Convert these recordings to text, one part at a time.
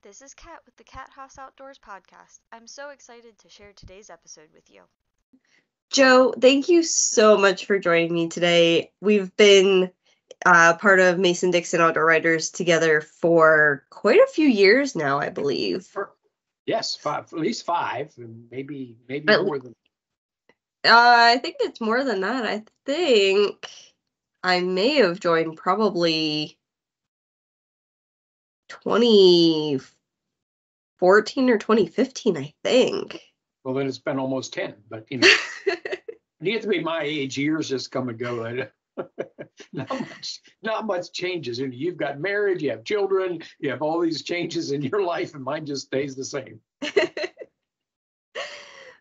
This is Kat with the Kat Haas Outdoors Podcast. I'm so excited to share today's episode with you. Joe, thank you so much for joining me today. We've been part of Mason-Dixon Outdoor Writers together for quite a few years now, I believe. Yes, at least five, and maybe But, more than. I think it's more than that. I think I may have joined probably 2014 or 2015, I think. Well, then it's been almost 10, but you get to be my age, years just come and go. Not much changes. And you've got marriage, you have children, you have all these changes in your life, and mine just stays the same.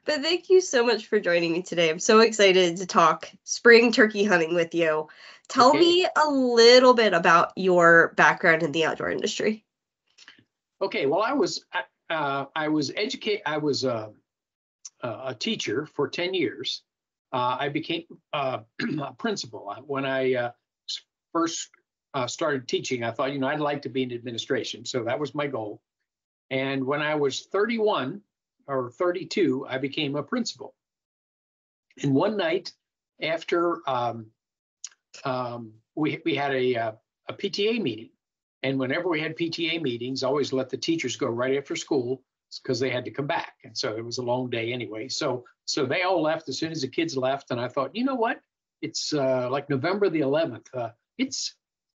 But thank you so much for joining me today. I'm so excited to talk spring turkey hunting with you. Tell me a little bit about your background in the outdoor industry. Okay, well, I was a teacher for 10 years. I became a principal. When I first started teaching, I thought, I'd like to be in administration. So that was my goal. And when I was 31 or 32, I became a principal. And one night after we had a PTA meeting, and whenever we had PTA meetings, I always let the teachers go right after school because they had to come back. And so it was a long day anyway. So they all left as soon as the kids left. And I thought, you know what? It's like November the 11th.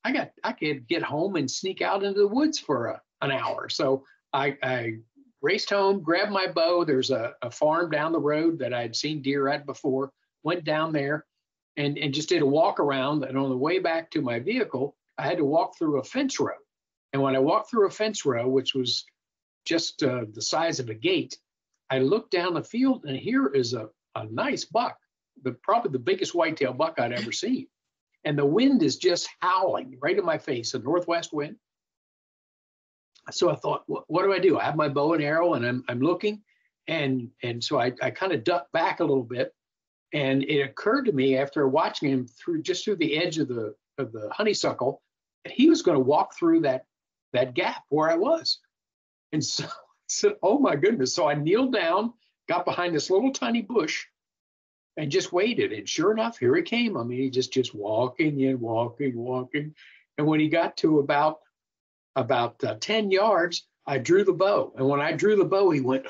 I could get home and sneak out into the woods for an hour. So I raced home, grabbed my bow. There's a farm down the road that I'd seen deer at before, went down there and just did a walk around. And on the way back to my vehicle, I had to walk through a fence row. And when I walked through a fence row, which was just the size of a gate, I looked down the field, and here is a nice buck, probably the biggest whitetail buck I'd ever seen. And the wind is just howling right in my face, a northwest wind. So I thought, what do? I have my bow and arrow, and I'm looking, and so I kind of ducked back a little bit, and it occurred to me after watching him through the edge of the honeysuckle, that he was going to walk through that gap where I was. And so I said, oh my goodness. So I kneeled down, got behind this little tiny bush, and just waited. And sure enough, here he came. I mean, he just walking in, walking. And when he got to about 10 yards, I drew the bow. And when I drew the bow, he went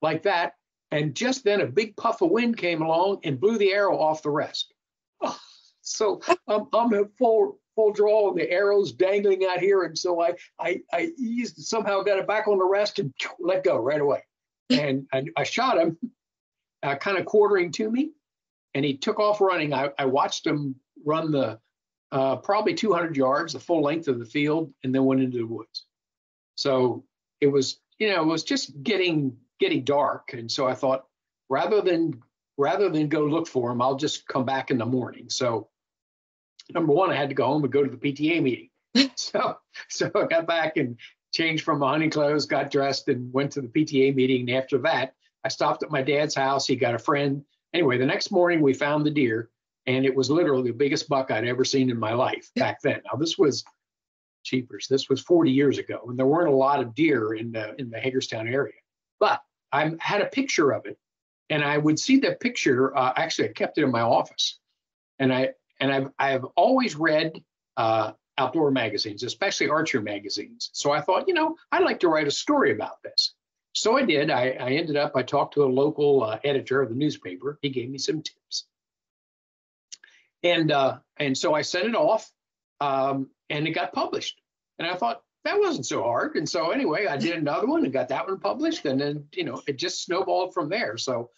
like that. And just then a big puff of wind came along and blew the arrow off the rest. Oh, so I'm in full draw, and the arrow's dangling out here. And so I eased, somehow got it back on the rest and let go right away. And I shot him kind of quartering to me, and he took off running. I watched him run the probably 200 yards, the full length of the field, and then went into the woods. So it was just getting dark. And so I thought, rather than go look for him, I'll just come back in the morning. So number one, I had to go home and go to the PTA meeting. So I got back and changed from my hunting clothes, got dressed, and went to the PTA meeting. And after that, I stopped at my dad's house. He got a friend. Anyway, the next morning we found the deer, and it was literally the biggest buck I'd ever seen in my life back then. Now this was 40 years ago, and there weren't a lot of deer in the Hagerstown area. But I had a picture of it, and I would see that picture. Actually, I kept it in my office, and I've always read outdoor magazines, especially archery magazines. So I thought, I'd like to write a story about this. So I did. I talked to a local editor of the newspaper. He gave me some tips. And so I sent it off, and it got published. And I thought, that wasn't so hard. And so anyway, I did another one and got that one published. And then, it just snowballed from there. So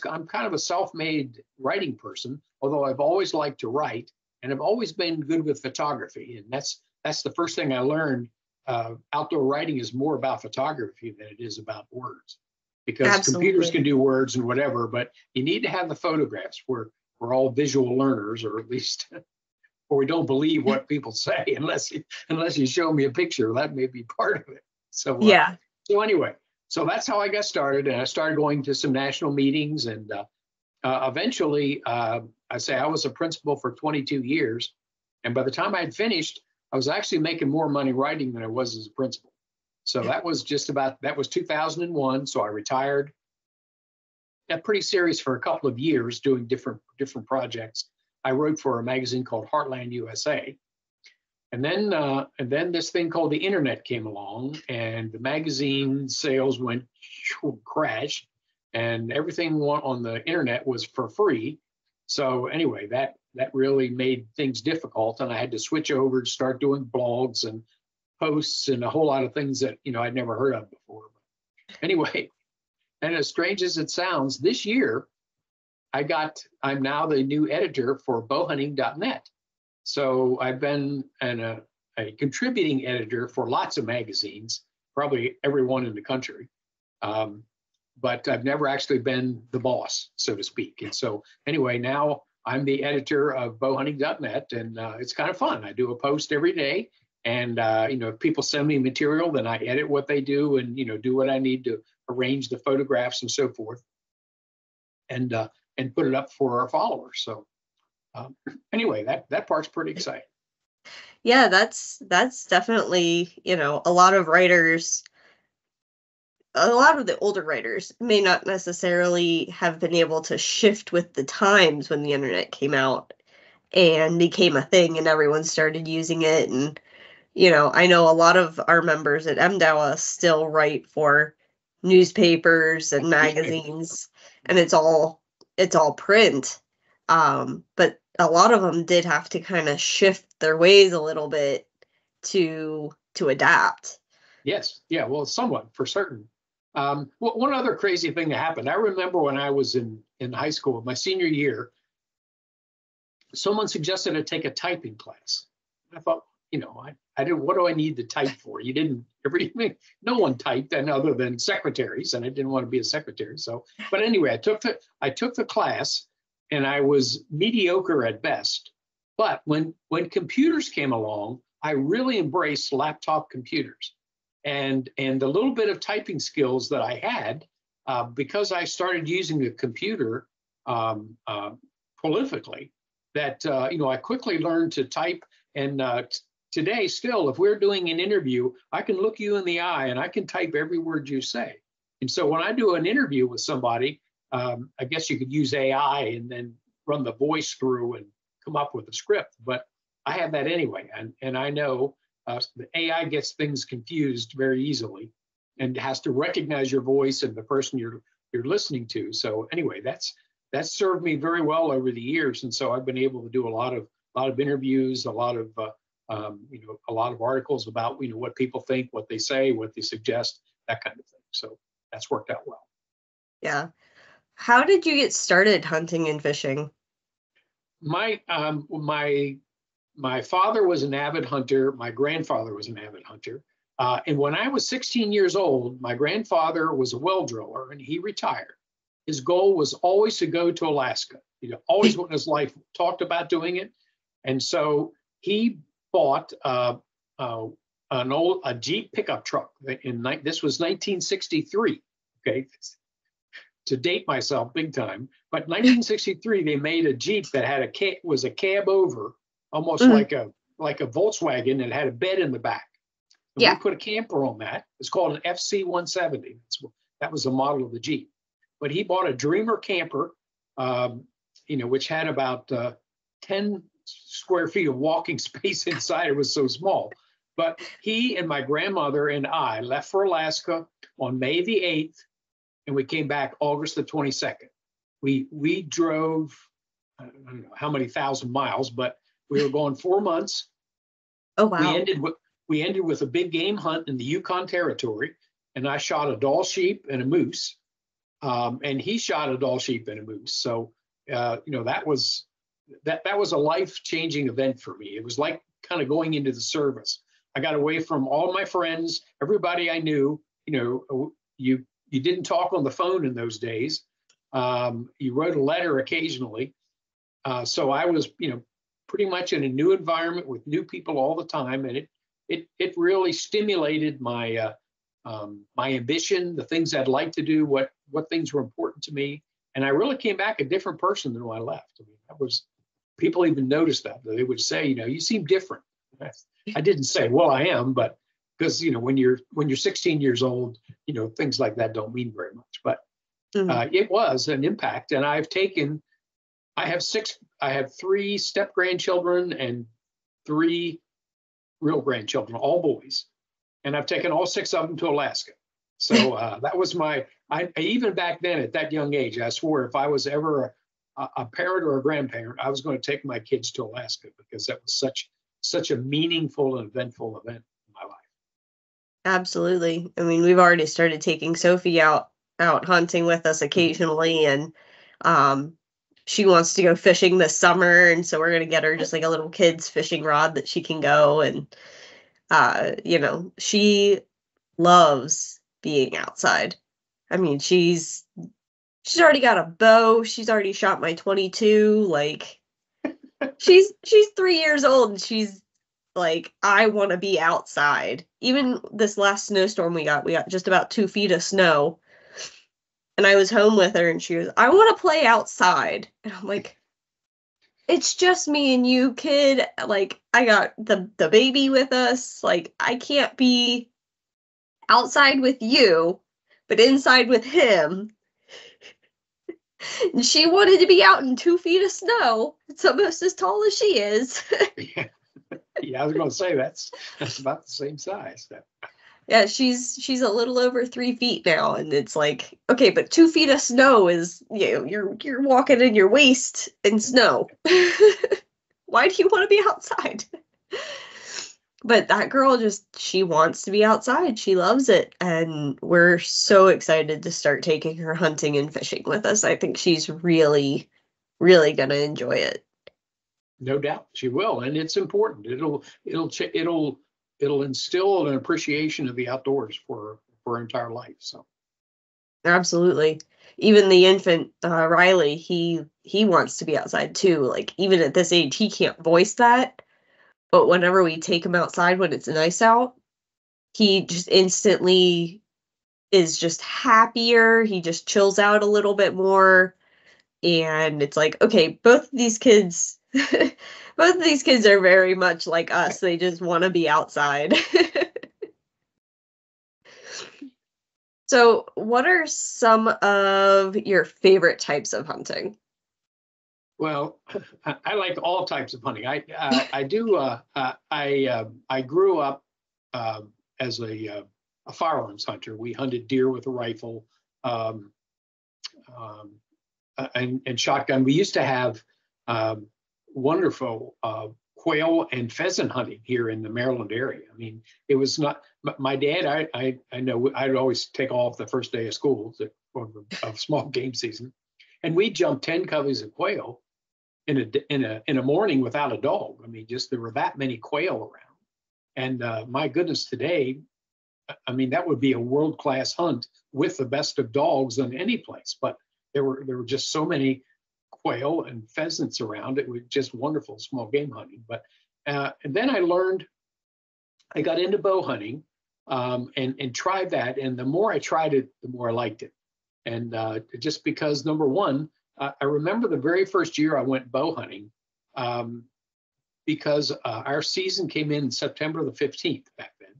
I'm kind of a self-made writing person, although I've always liked to write, and I've always been good with photography. And that's the first thing I learned. Outdoor writing is more about photography than it is about words, because Absolutely. Computers can do words and whatever, but you need to have the photographs. We're all visual learners, or at least, or we don't believe what people say unless you show me a picture. That may be part of it. So yeah. So anyway, so that's how I got started, and I started going to some national meetings, and eventually, I was a principal for 22 years, and by the time I had finished, I was actually making more money writing than I was as a principal. So that was 2001. So I retired. Got pretty serious for a couple of years doing different projects. I wrote for a magazine called Heartland USA. And then this thing called the internet came along, and the magazine sales went crash, and everything on the internet was for free. So anyway, that really made things difficult, and I had to switch over to start doing blogs and posts and a whole lot of things that I'd never heard of before. But anyway, and as strange as it sounds, this year I'm now the new editor for bowhunting.net. So I've been a contributing editor for lots of magazines, probably every one in the country. But I've never actually been the boss, so to speak. And so anyway, now I'm the editor of bowhunting.net, and it's kind of fun. I do a post every day, and if people send me material, then I edit what they do and do what I need to arrange the photographs and so forth, and put it up for our followers. So anyway, that part's pretty exciting. Yeah, that's definitely, a lot of writers, a lot of the older writers may not necessarily have been able to shift with the times when the internet came out and became a thing and everyone started using it. And, I know a lot of our members at MDAWA still write for newspapers and magazines, and it's all print. But a lot of them did have to kind of shift their ways a little bit to adapt. Yes. Yeah. Well, somewhat, for certain. One other crazy thing that happened. I remember when I was in high school, my senior year, someone suggested I take a typing class. I thought, I didn't. What do I need to type for? No one typed, and other than secretaries, and I didn't want to be a secretary. So, but anyway, I took the class. And I was mediocre at best. But when computers came along, I really embraced laptop computers. And the little bit of typing skills that I had, because I started using the computer prolifically, that I quickly learned to type. And today, still, if we're doing an interview, I can look you in the eye and I can type every word you say. And so when I do an interview with somebody, I guess you could use AI and then run the voice through and come up with a script, but I have that anyway. And I know the AI gets things confused very easily and has to recognize your voice and the person you're listening to. So anyway, that's served me very well over the years. And so I've been able to do a lot of interviews, a lot of articles about, what people think, what they say, what they suggest, that kind of thing. So that's worked out well. Yeah. How did you get started hunting and fishing? My father was an avid hunter. My grandfather was an avid hunter. And when I was 16 years old, my grandfather was a well driller and he retired. His goal was always to go to Alaska. Always in his life talked about doing it. And so he bought a Jeep pickup truck. This was 1963. Okay. To date myself big time, but 1963 they made a Jeep that had was a cab over, almost like a Volkswagen, and had a bed in the back. And we put a camper on that. It's called an FC 170. That was the model of the Jeep. But he bought a Dreamer camper, which had about 10 square feet of walking space inside. It was so small. But he and my grandmother and I left for Alaska on May the 8th. And we came back August the 22nd. We drove, I don't know how many thousand miles, but we were going 4 months. Oh, wow. We ended with a big game hunt in the Yukon Territory, and I shot a Dall sheep and a moose, and he shot a Dall sheep and a moose. So, that was a life-changing event for me. It was like kind of going into the service. I got away from all my friends, everybody I knew. You didn't talk on the phone in those days. You wrote a letter occasionally. So I was, pretty much in a new environment with new people all the time. And it really stimulated my ambition, the things I'd like to do, what things were important to me. And I really came back a different person than when I left. People even noticed that. They would say, you seem different. I didn't say, well, I am, but because when you're 16 years old, things like that don't mean very much. But it was an impact, and I have 3 step grandchildren and 3 real grandchildren, all boys, and I've taken all 6 of them to Alaska. So that was even back then at that young age, I swore if I was ever a parent or a grandparent, I was going to take my kids to Alaska, because that was such a meaningful and eventful event in my life. Absolutely. I mean, we've already started taking Sophie out hunting with us occasionally, and she wants to go fishing this summer, and so we're going to get her just like a little kid's fishing rod that she can go, and she loves being outside. I mean, she's already got a bow. She's already shot my 22. Like, she's 3 years old, and she's like, I want to be outside. Even this last snowstorm we got just about 2 feet of snow. And I was home with her, and she was, I want to play outside. And I'm like, it's just me and you, kid. Like, I got the baby with us. Like, I can't be outside with you, but inside with him. And she wanted to be out in 2 feet of snow. It's almost as tall as she is. Yeah, I was going to say that's about the same size. Yeah, she's a little over 3 feet now, and it's like, okay, but 2 feet of snow is, you're walking in your waist in snow. Why do you want to be outside? But that girl she wants to be outside. She loves it, and we're so excited to start taking her hunting and fishing with us. I think she's really, really gonna enjoy it. No doubt she will, and it's important. It'll instill an appreciation of the outdoors for her entire life. So absolutely. Even the infant Riley, he wants to be outside too. Like, even at this age, he can't voice that, but whenever we take him outside when it's nice out, he just instantly is just happier. He just chills out a little bit more, and it's like, okay, both of these kids are very much like us. They just want to be outside. So, what are some of your favorite types of hunting? Well, I like all types of hunting. I do. I grew up as a firearms hunter. We hunted deer with a rifle and shotgun. We used to have wonderful quail and pheasant hunting here in the Maryland area. I mean, it was not my dad. I know I'd always take off the first day of school of small game season, and we jumped 10 coveys of quail in a morning without a dog. I mean, just there were that many quail around, and my goodness, today, I mean, that would be a world-class hunt with the best of dogs in any place. But there were just so many quail and pheasants around. It was just wonderful small game hunting. But and then I got into bow hunting and tried that. And the more I tried it, the more I liked it. And just because, number one, I remember the very first year I went bow hunting because our season came in September the 15th back then.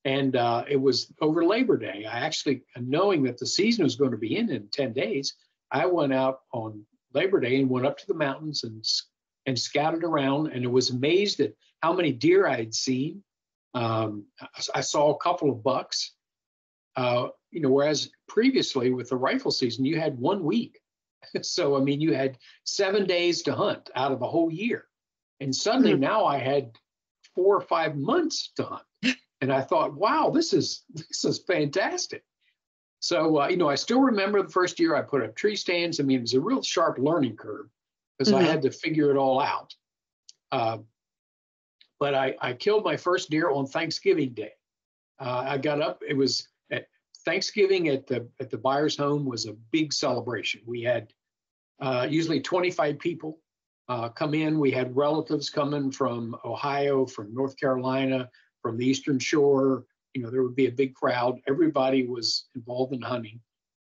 And it was over Labor Day. I actually, knowing that the season was going to be in 10 days, I went out on Labor Day and went up to the mountains and scouted around, and was amazed at how many deer I had seen. I saw a couple of bucks, whereas previously with the rifle season, you had 1 week. So, I mean, you had 7 days to hunt out of a whole year. And suddenly now I had 4 or 5 months to hunt. And I thought, wow, this is fantastic. So, I still remember the first year I put up tree stands. I mean, it was a real sharp learning curve because I had to figure it all out. But I killed my first deer on Thanksgiving Day. I got up. It was at Thanksgiving at the Byers home was a big celebration. We had usually 25 people come in. We had relatives coming from Ohio, from North Carolina, from the Eastern Shore. There would be a big crowd. Everybody was involved in hunting.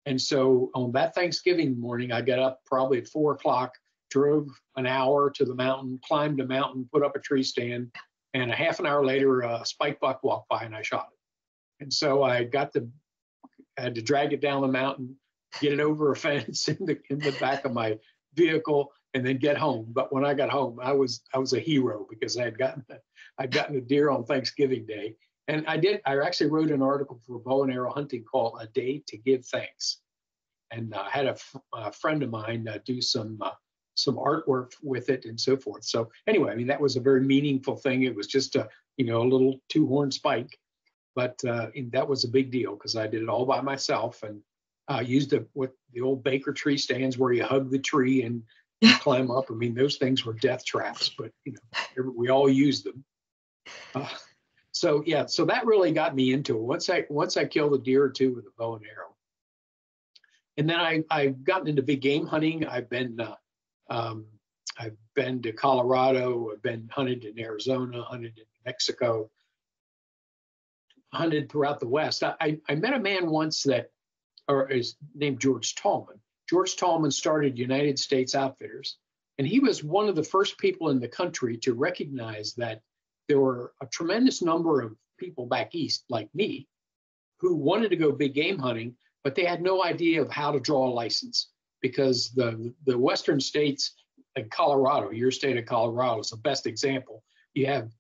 And so on that Thanksgiving morning, I got up probably at 4 o'clock, drove an hour to the mountain, climbed a mountain, put up a tree stand, And a half an hour later, a spike buck walked by and I shot it. And so I had to drag it down the mountain, get it over a fence in the back of my vehicle, and then get home. But when I got home, I was a hero because I'd gotten a deer on Thanksgiving Day. And I actually wrote an article for Bow and Arrow Hunting called "A Day to Give Thanks," and I had a friend of mine do some artwork with it and so forth. So anyway, I mean, that was a very meaningful thing. It was just a little 2-horn spike, but that was a big deal because I did it all by myself and used the old Baker tree stands where you hug the tree and climb up. I mean, those things were death traps, but we all used them. So that really got me into it. Once I killed a deer or two with a bow and arrow, and then I've gotten into big game hunting. I've been to Colorado. I've been hunted in Arizona, hunted in Mexico, hunted throughout the West. I met a man once is named George Tallman. George Tallman started United States Outfitters, and he was one of the first people in the country to recognize that there were a tremendous number of people back east like me who wanted to go big game hunting, but they had no idea of how to draw a license because the western states, like Colorado, your state of Colorado is the best example. You have,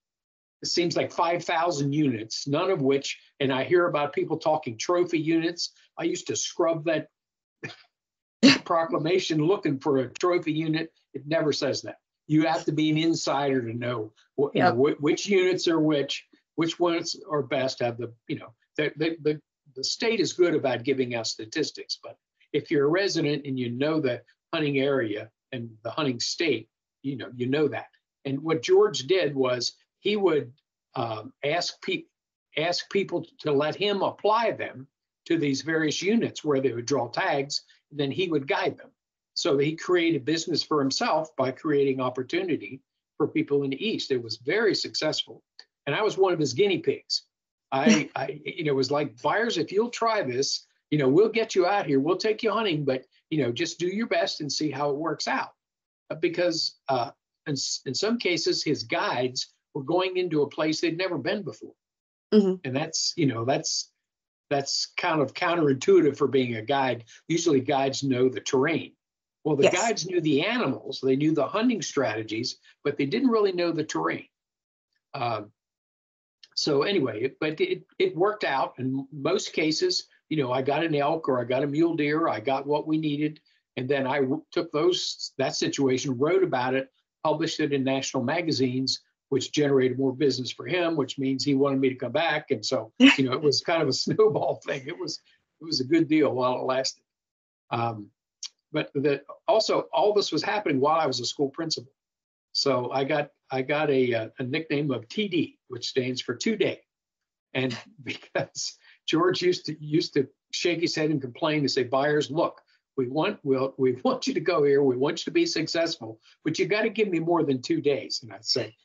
it seems like 5,000 units, none of which, and I hear about people talking trophy units. I used to scrub that proclamation looking for a trophy unit. It never says that. You have to be an insider to know, which units are which ones are best. Have the state is good about giving us statistics, but if you're a resident and you know the hunting area and the hunting state, you know that. And what George did was he would ask people to let him apply them to these various units where they would draw tags, and then he would guide them. So he created business for himself by creating opportunity for people in the East. It was very successful. And I was one of his guinea pigs. I was like, Byers, if you'll try this, we'll get you out here. We'll take you hunting, but, just do your best and see how it works out. Because in some cases, his guides were going into a place they'd never been before. Mm-hmm. And that's kind of counterintuitive for being a guide. Usually guides know the terrain. Well, the guides knew the animals, they knew the hunting strategies, but they didn't really know the terrain. So anyway, but it worked out in most cases. I got an elk or I got a mule deer, I got what we needed. And then I took that situation, wrote about it, published it in national magazines, which generated more business for him, which means he wanted me to come back. And so, it was kind of a snowball thing. It was a good deal while it lasted. But also all this was happening while I was a school principal. So I got a nickname of TD, which stands for 2 day. And because George used to shake his head and complain and say, Byers, look, we want you to go here. We want you to be successful, but you got to give me more than 2 days. And I'd say,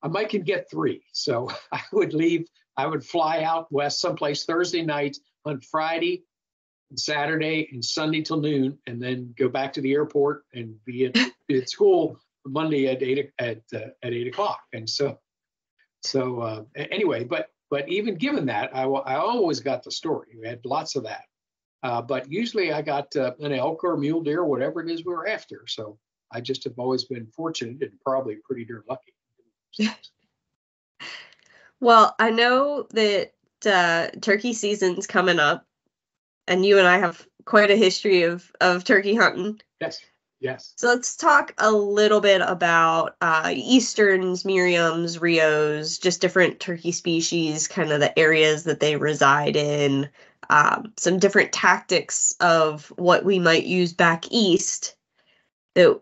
I might can get 3. So I would fly out west someplace Thursday night, on Friday, and Saturday, and Sunday till noon, and then go back to the airport and be at school Monday at 8 o'clock. And so anyway, but even given that, I always got the story. We had lots of that. But usually I got an elk or a mule deer, whatever it is we were after. So I just have always been fortunate and probably pretty darn lucky. Well, I know that turkey season's coming up, and you and I have quite a history of turkey hunting. Yes. So let's talk a little bit about Easterns, Merriams, Rios, just different turkey species, kind of the areas that they reside in, some different tactics of what we might use back east that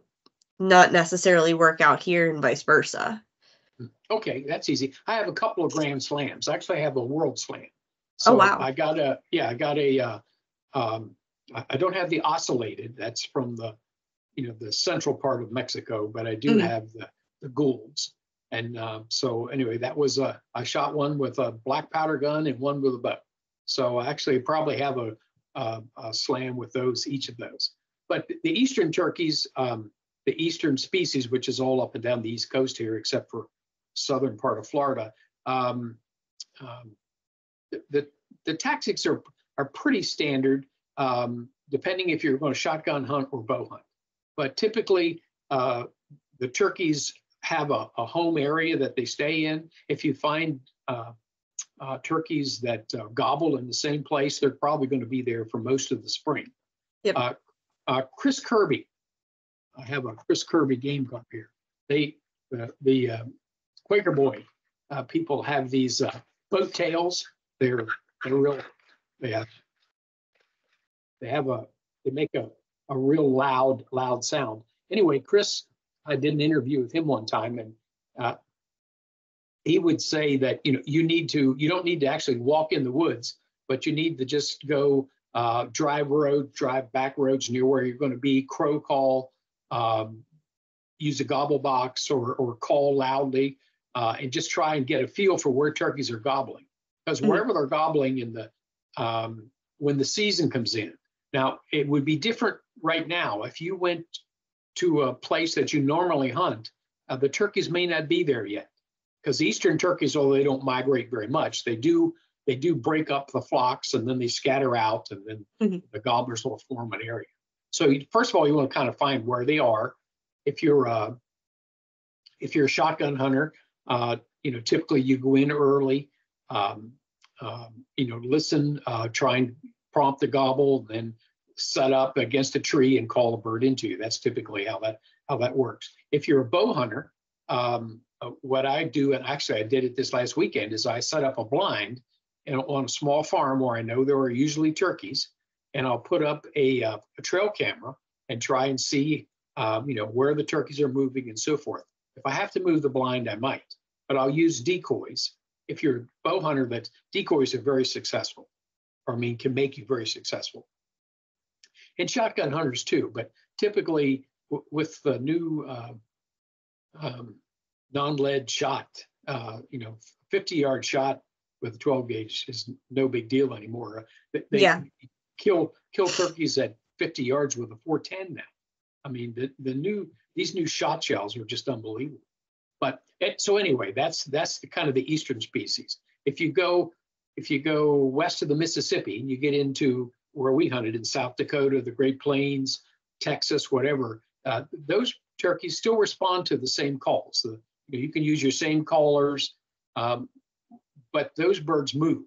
not necessarily work out here and vice versa. Okay, that's easy. I have a couple of Grand Slams. Actually, I have a World Slam. So oh, wow. I don't have the ocellated. That's from the central part of Mexico, but I do have the Goulds. And so anyway, that was I shot one with a black powder gun and one with a bow. So I actually probably have a slam with each of those. But the Eastern turkeys, the Eastern species, which is all up and down the East Coast here, except for southern part of Florida. The tactics are pretty standard, depending if you're going to shotgun hunt or bow hunt. But typically, the turkeys have a home area that they stay in. If you find turkeys that gobble in the same place, they're probably going to be there for most of the spring. Yep. Chris Kirby, I have a Chris Kirby game cup here. The Quaker Boy people have these boat tails. They're real. They make a real loud sound. Anyway, Chris, I did an interview with him one time, and he would say that you don't need to actually walk in the woods, but you need to just go drive back roads near where you're going to be, crow call, use a gobble box or call loudly, and just try and get a feel for where turkeys are gobbling. Because wherever they're gobbling in the when the season comes in. Now, it would be different right now. If you went to a place that you normally hunt, the turkeys may not be there yet. Because eastern turkeys, although they don't migrate very much, they do break up the flocks and then they scatter out, and then the gobblers will form an area. So first of all, you want to kind of find where they are. If you're a shotgun hunter, typically you go in early, listen, try and prompt the gobble, then set up against a tree and call a bird into you. That's typically how that works. If you're a bow hunter, what I do, and actually I did it this last weekend, is I set up a blind on a small farm where I know there are usually turkeys, and I'll put up a trail camera and try and see where the turkeys are moving and so forth. If I have to move the blind, I might, but I'll use decoys. If you're a bow hunter, that decoys are very successful, can make you very successful. And shotgun hunters too, but typically with the new non-lead shot, 50-yard shot with a 12 gauge is no big deal anymore. They kill turkeys at 50 yards with a 410 now. I mean, these new shot shells are just unbelievable. But so anyway, that's the kind of the eastern species. If you go west of the Mississippi and you get into where we hunted in South Dakota, the Great Plains, Texas, whatever, those turkeys still respond to the same calls. You can use your same callers, but those birds move.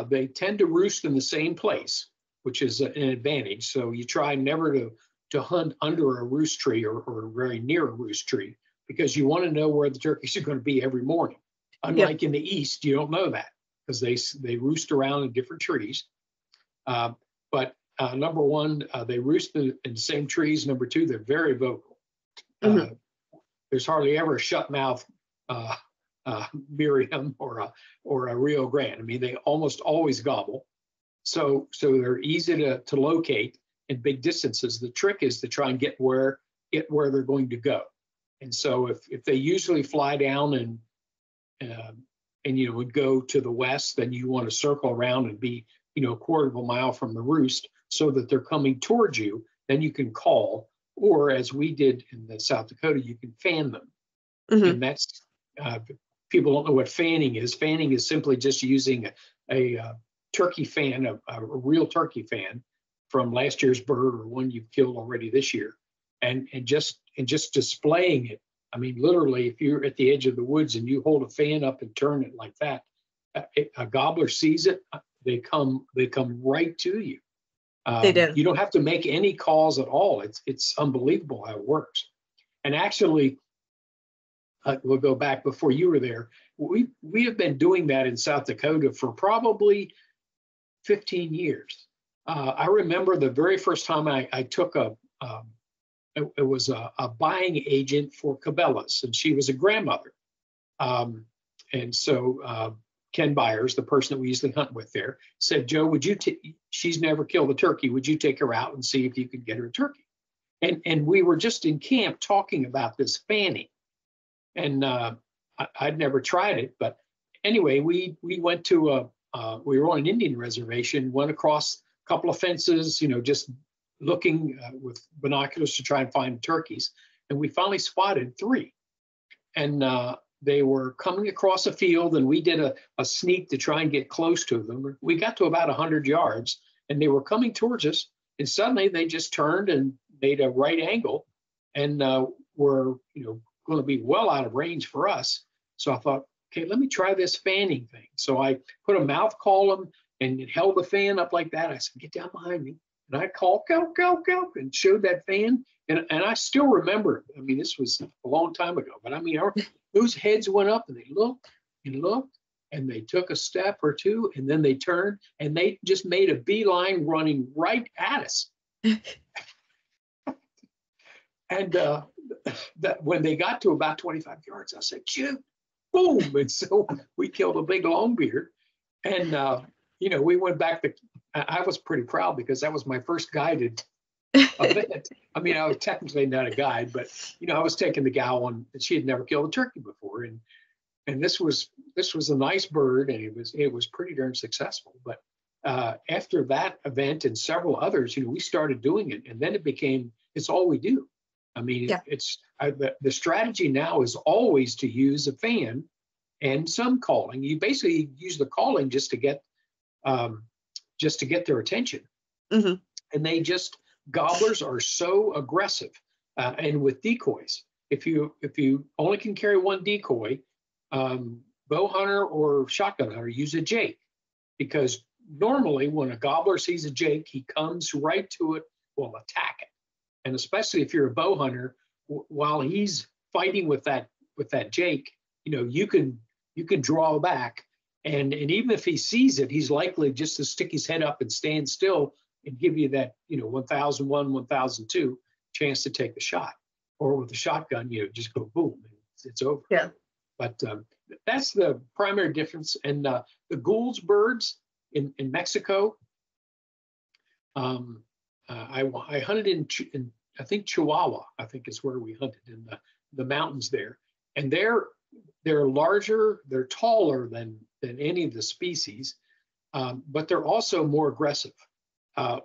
They tend to roost in the same place, which is an advantage. So you try never to hunt under a roost tree or very near a roost tree, because you want to know where the turkeys are going to be every morning. Unlike in the East, you don't know that because they roost around in different trees. But number one, they roost in the same trees. Number two, they're very vocal. There's hardly ever a shut mouth Miriam or a Rio Grande. I mean, they almost always gobble. So they're easy to locate in big distances. The trick is to try and get where they're going to go. And so if they usually fly down and would go to the west, then you want to circle around and be a quarter of a mile from the roost so that they're coming towards you. Then you can call, or as we did in the South Dakota, you can fan them. And that's people don't know what fanning is. Fanning is simply just using a turkey fan, a real turkey fan from last year's bird or one you've killed already this year, and just displaying it. I mean, literally, if you're at the edge of the woods and you hold a fan up and turn it like that, a gobbler sees it. They come right to you. They do. You don't have to make any calls at all. It's unbelievable how it works. And actually, we'll go back before you were there. We have been doing that in South Dakota for probably 15 years. I remember the very first time I took it was a buying agent for Cabela's, and she was a grandmother. And so Ken Byers, the person that we usually hunt with there, said, Joe, would you she's never killed a turkey. Would you take her out and see if you could get her a turkey? And we were just in camp talking about this fanning. And I'd never tried it. But anyway, we went to we were on an Indian reservation, went across a couple of fences, just looking with binoculars to try and find turkeys. And we finally spotted 3. And they were coming across a field, and we did a sneak to try and get close to them. We got to about 100 yards, and they were coming towards us, and suddenly they just turned and made a right angle, and were going to be well out of range for us. So I thought, okay, let me try this fanning thing. So I put a mouth column and it held the fan up like that. I said, get down behind me. And I called, go, go, go, and showed that fan. And I still remember, I mean, this was a long time ago, but I mean, those heads went up and they looked and looked, and they took a step or two, and then they turned and they just made a beeline running right at us. And that when they got to about 25 yards, I said, shoot, boom. And so we killed a big longbeard. And, we went back to, I was pretty proud because that was my first guided event. I mean, I was technically not a guide, but, I was taking the gal on, and she had never killed a turkey before. And this was a nice bird, and it was pretty darn successful. But after that event and several others, we started doing it, and then it's all we do. I mean, the strategy now is always to use a fan and some calling. You basically use the calling just to get their attention. Mm-hmm. And gobblers are so aggressive, and with decoys. If you only can carry one decoy, bow hunter or shotgun hunter, use a jake, because normally when a gobbler sees a jake, he comes right to it, will attack it. And especially if you're a bow hunter, while he's fighting with that jake, you can draw back, and even if he sees it, he's likely just to stick his head up and stand still and give you that 1001, 1002 chance to take the shot. Or with the shotgun, just go boom, it's over. Yeah. But that's the primary difference. And the Gould's birds in Mexico. I hunted in I think Chihuahua, I think is where we hunted, in the mountains there. And they're larger, they're taller than any of the species, but they're also more aggressive.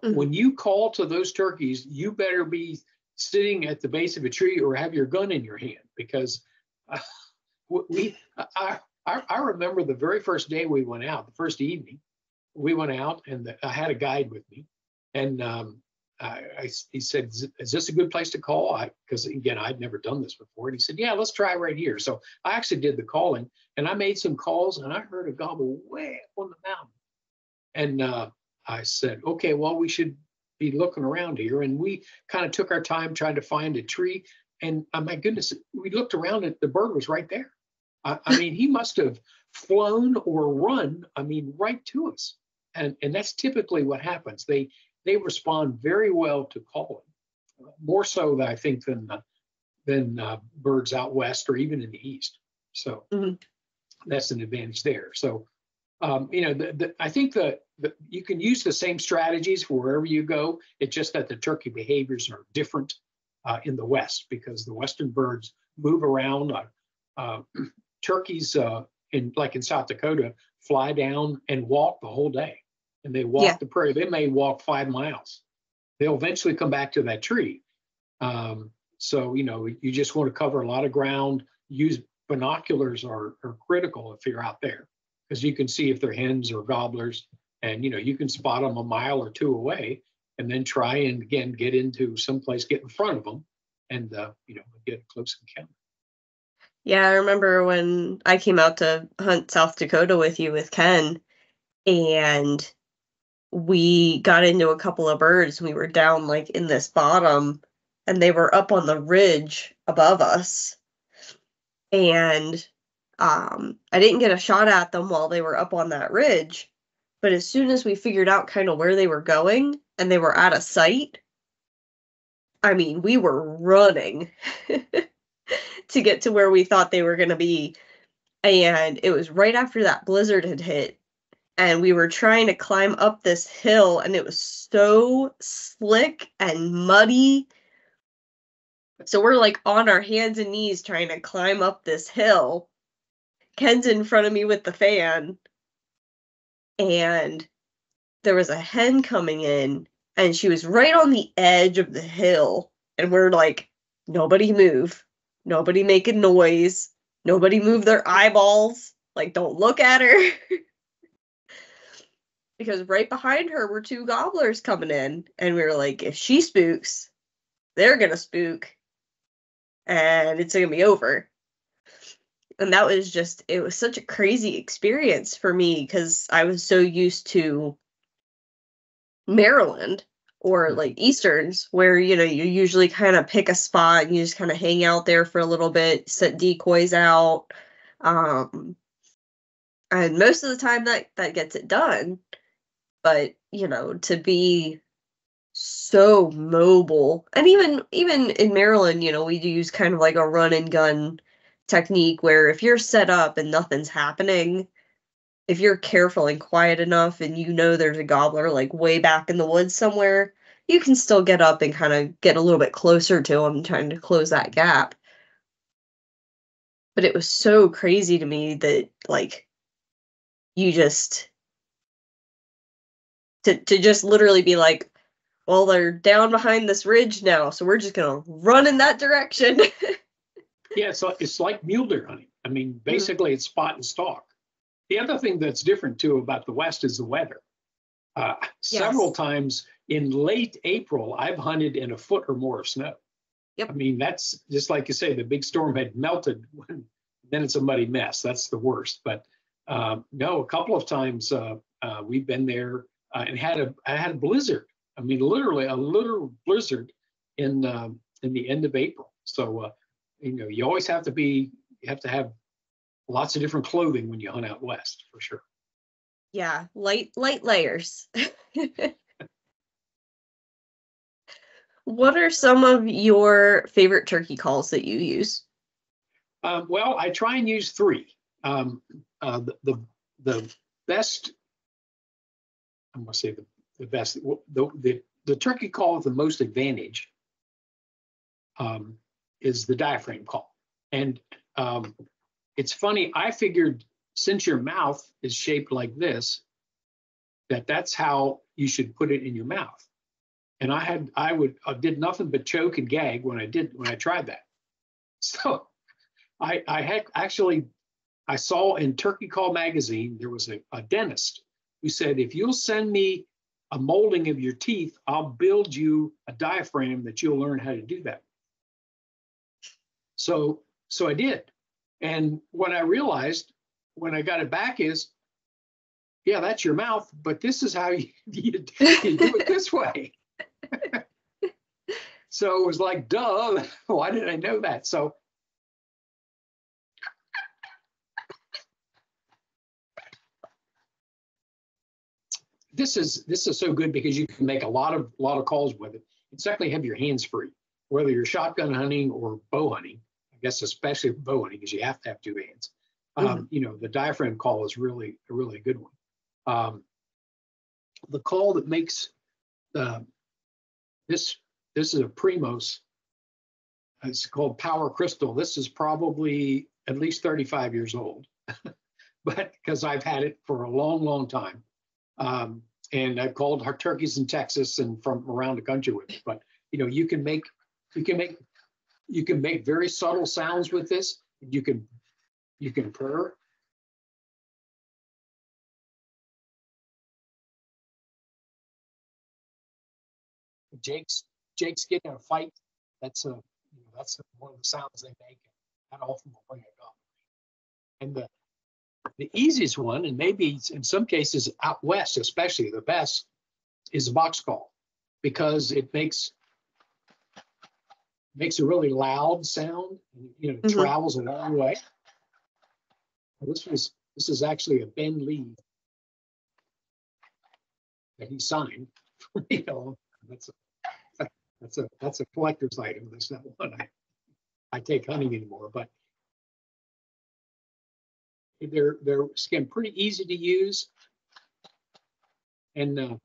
When you call to those turkeys, you better be sitting at the base of a tree or have your gun in your hand, because I remember the very first day we went out, the first evening we went out, and I had a guide with me, and he said, is this a good place to call? Because again, I'd never done this before. And he said, yeah, let's try right here. So I actually did the calling, and I made some calls, and I heard a gobble way up on the mountain. And I said, okay, well, we should be looking around here. And we kind of took our time trying to find a tree. And my goodness, we looked around and the bird was right there. I mean, he must have flown or run, right to us. And that's typically what happens. They respond very well to calling, more so, I think, than birds out west or even in the east. So that's an advantage there. So, I think that you can use the same strategies wherever you go. It's just that the turkey behaviors are different in the West, because the Western birds move around. Turkeys in South Dakota fly down and walk the whole day. And they walk the prairie. They may walk 5 miles. They'll eventually come back to that tree. So, you just want to cover a lot of ground. Use binoculars are critical if you're out there, because you can see if they're hens or gobblers, and, you can spot them a mile or two away, and then try and, again, get into someplace, get in front of them, and, get a close encounter. Yeah, I remember when I came out to hunt South Dakota with you with Ken, and we got into a couple of birds. We were down in this bottom, and they were up on the ridge above us. And I didn't get a shot at them while they were up on that ridge. But as soon as we figured out kind of where they were going and they were out of sight, we were running to get to where we thought they were going to be. And it was right after that blizzard had hit. And we were trying to climb up this hill, and it was so slick and muddy. So we're on our hands and knees trying to climb up this hill. Ken's in front of me with the fan. And there was a hen coming in, and she was right on the edge of the hill. And we're like, nobody move. Nobody make a noise. Nobody move their eyeballs. Like, don't look at her. Because right behind her were two gobblers coming in. And we were like, if she spooks, they're going to spook. And it's going to be over. And that was just, it was such a crazy experience for me because I was so used to Maryland or like Easterns where, you usually kind of pick a spot and you just kind of hang out there for a little bit, set decoys out. And most of the time that gets it done. But, to be so mobile, and even in Maryland, we do use kind of like a run and gun technique where if you're set up and nothing's happening, if you're careful and quiet enough and there's a gobbler like way back in the woods somewhere, you can still get up and kind of get a little bit closer to them, trying to close that gap. But it was so crazy to me that like you just to just literally be like, well, they're down behind this ridge now, so we're just gonna run in that direction. Yeah, so it's like mule deer hunting. I mean, basically it's spot and stalk. The other thing that's different too about the West is the weather. Several times in late April, I've hunted in a foot or more of snow. Yep. I mean, that's just like you say, the big storm had melted. Then it's a muddy mess. That's the worst. But no, a couple of times we've been there and I had a blizzard. I mean, literally a literal blizzard in the end of April. So you always have to have lots of different clothing when you hunt out west, for sure. Yeah, light layers. What are some of your favorite turkey calls that you use? Well, I try and use three. The best, I'm going to say the best, the turkey call with the most advantage is the diaphragm call. And it's funny, I figured since your mouth is shaped like this, that's how you should put it in your mouth. And I did nothing but choke and gag when I tried that. So I saw in Turkey Call magazine, there was a dentist who said, if you'll send me a molding of your teeth, I'll build you a diaphragm that you'll learn how to do that. So I did. And what I realized when I got it back is, yeah, that's your mouth, but this is how you do it this way. So it was like, duh, why did I know that? So this is so good because you can make a lot of calls with it. And secondly, have your hands free, whether you're shotgun hunting or bow hunting. I guess especially bow hunting because you have to have two hands. The diaphragm call is really a really good one. The call that makes this is a Primos. It's called Power Crystal. This is probably at least 35 years old, but because I've had it for a long, long time. And I've called our turkeys in Texas and from around the country with it. But you can make very subtle sounds with this. You can purr. Jake's getting in a fight. That's one of the sounds they make. That often will bring it up. And the easiest one, and maybe in some cases out west, especially the best, is a box call because it makes a really loud sound. And, travels a long way. This is actually a Ben Lee that he signed. That's a collector's item. That's not one I take hunting anymore, but they're again pretty easy to use. And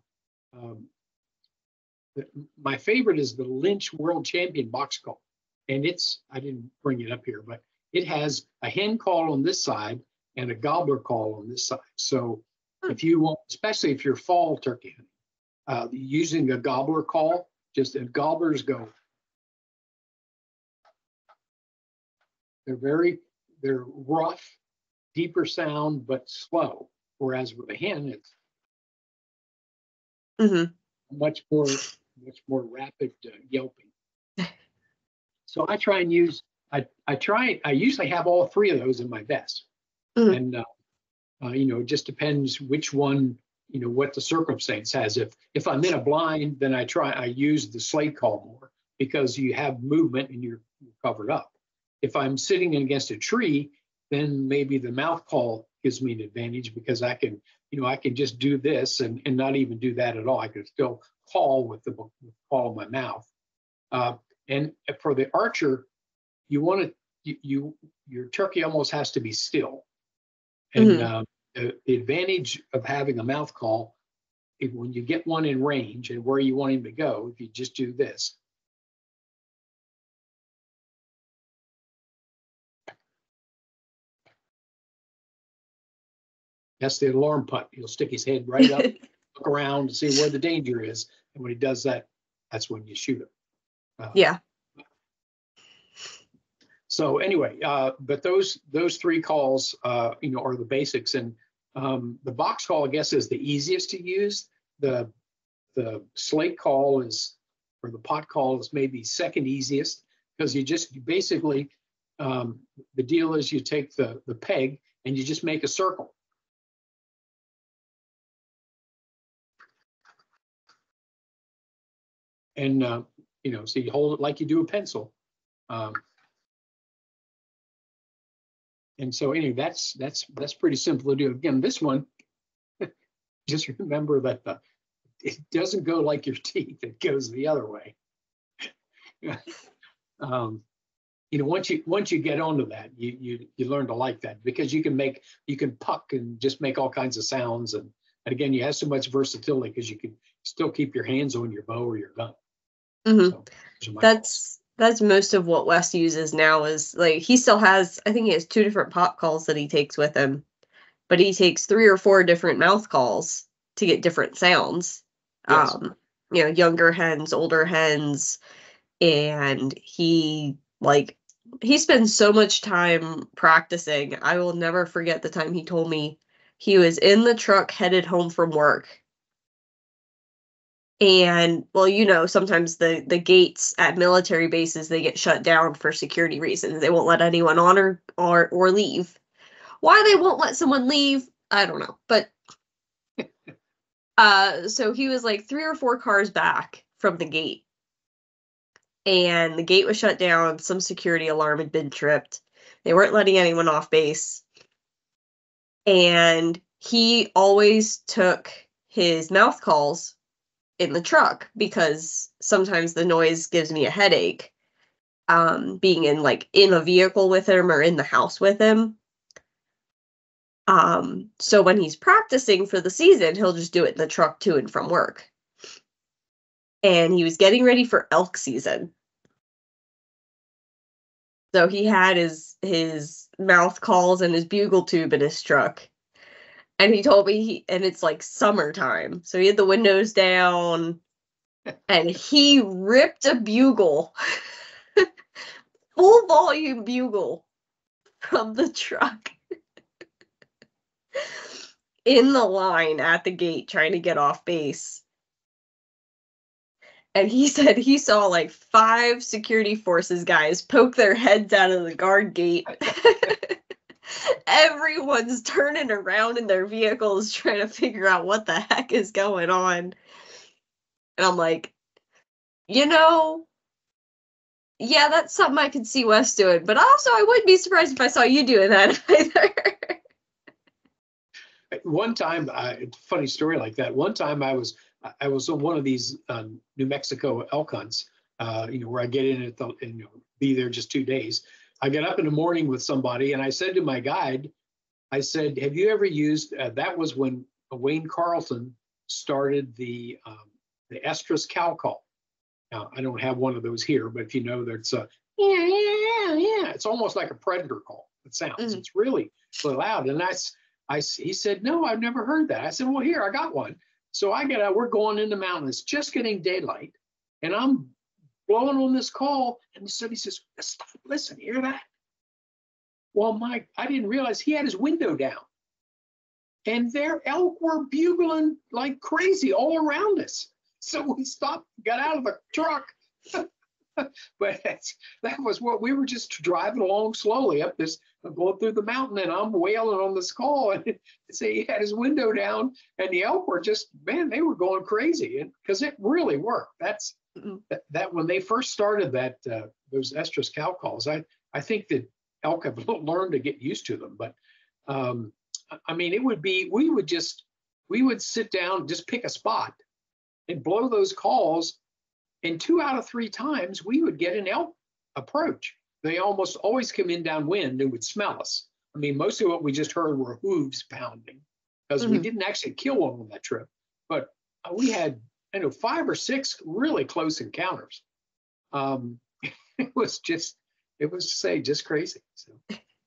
my favorite is the Lynch World Champion box call, and I didn't bring it up here, but it has a hen call on this side and a gobbler call on this side. So if you want, especially if you're fall turkey hunting, using a gobbler call, and gobblers go. They're they're rough, deeper sound, but slow. Whereas with a hen, it's much more rapid yelping. So I try and use, I usually have all three of those in my vest. And, it just depends which one, what the circumstance has. If I'm in a blind, then I use the slate call more because you have movement and you're covered up. If I'm sitting against a tree, then maybe the mouth call gives me an advantage because I can just do this and not even do that at all. I can still call with the call of my mouth. And for the archer, you want to, your turkey almost has to be still. And the advantage of having a mouth call, when you get one in range and where you want him to go, if you just do this. That's the alarm putt. He'll stick his head right up, look around to see where the danger is. And when he does that, that's when you shoot him. Yeah. So anyway, but those three calls, are the basics. And the box call, I guess, is the easiest to use. The slate call or the pot call is maybe second easiest because you basically, the deal is you take the peg and you just make a circle. And, so you hold it like you do a pencil. And so anyway, that's pretty simple to do. Again, this one, just remember that it doesn't go like your teeth; it goes the other way. Once you get onto that, you learn to like that because you can puck and just make all kinds of sounds, and again, you have so much versatility because you can still keep your hands on your bow or your gun. So, that's most of what Wes uses now is like he still has, I think he has 2 different pot calls that he takes with him, but he takes 3 or 4 different mouth calls to get different sounds. Yes. Younger hens, older hens, and he spends so much time practicing. I will never forget the time he told me he was in the truck headed home from work. And, well, sometimes the gates at military bases, they get shut down for security reasons. They won't let anyone on or leave. Why they won't let someone leave, I don't know. But, so he was like 3 or 4 cars back from the gate. And the gate was shut down. Some security alarm had been tripped. They weren't letting anyone off base. And he always took his mouth calls in the truck because sometimes the noise gives me a headache, being in a vehicle with him or in the house with him. So when he's practicing for the season, he'll just do it in the truck to and from work. And he was getting ready for elk season. So he had his mouth calls and his bugle tube in his truck. And he told me and it's like summertime. So he had the windows down and he ripped a bugle, full volume bugle from the truck in the line at the gate trying to get off base. And he said he saw 5 security forces guys poke their heads out of the guard gate. Everyone's turning around in their vehicles trying to figure out what the heck is going on. And I'm like, yeah, that's something I could see Wes doing. But also, I wouldn't be surprised if I saw you doing that either. One time, funny story like that. One time I was on one of these New Mexico elk hunts, where I get in and be there just 2 days. I get up in the morning with somebody and I said to my guide, I said, have you ever used, that was when Wayne Carlson started the estrus cow call. Now, I don't have one of those here, but if you know, there's yeah. It's almost like a predator call. It sounds, It's really loud. And he said, no, I've never heard that. I said, well, here, I got one. So I get out, we're going in the mountains, just getting daylight. And I'm blowing on this call. And he says, stop, listen, hear that? Well, Mike, I didn't realize he had his window down. And their elk were bugling like crazy all around us. So we stopped, got out of the truck. But that was what we were just driving along slowly up this, going through the mountain, and I'm wailing on this call. And say he had his window down, and the elk were just, man, they were going crazy, and because it really worked. That's that when they first started that those estrus cow calls. I think that elk have learned to get used to them, but I mean, it would be we would sit down, just pick a spot, and blow those calls. And 2 out of 3 times we would get an elk approach. They almost always come in downwind and would smell us. I mean, most of what we just heard were hooves pounding, because we didn't actually kill one on that trip, but we had 5 or 6 really close encounters. It was just crazy. So,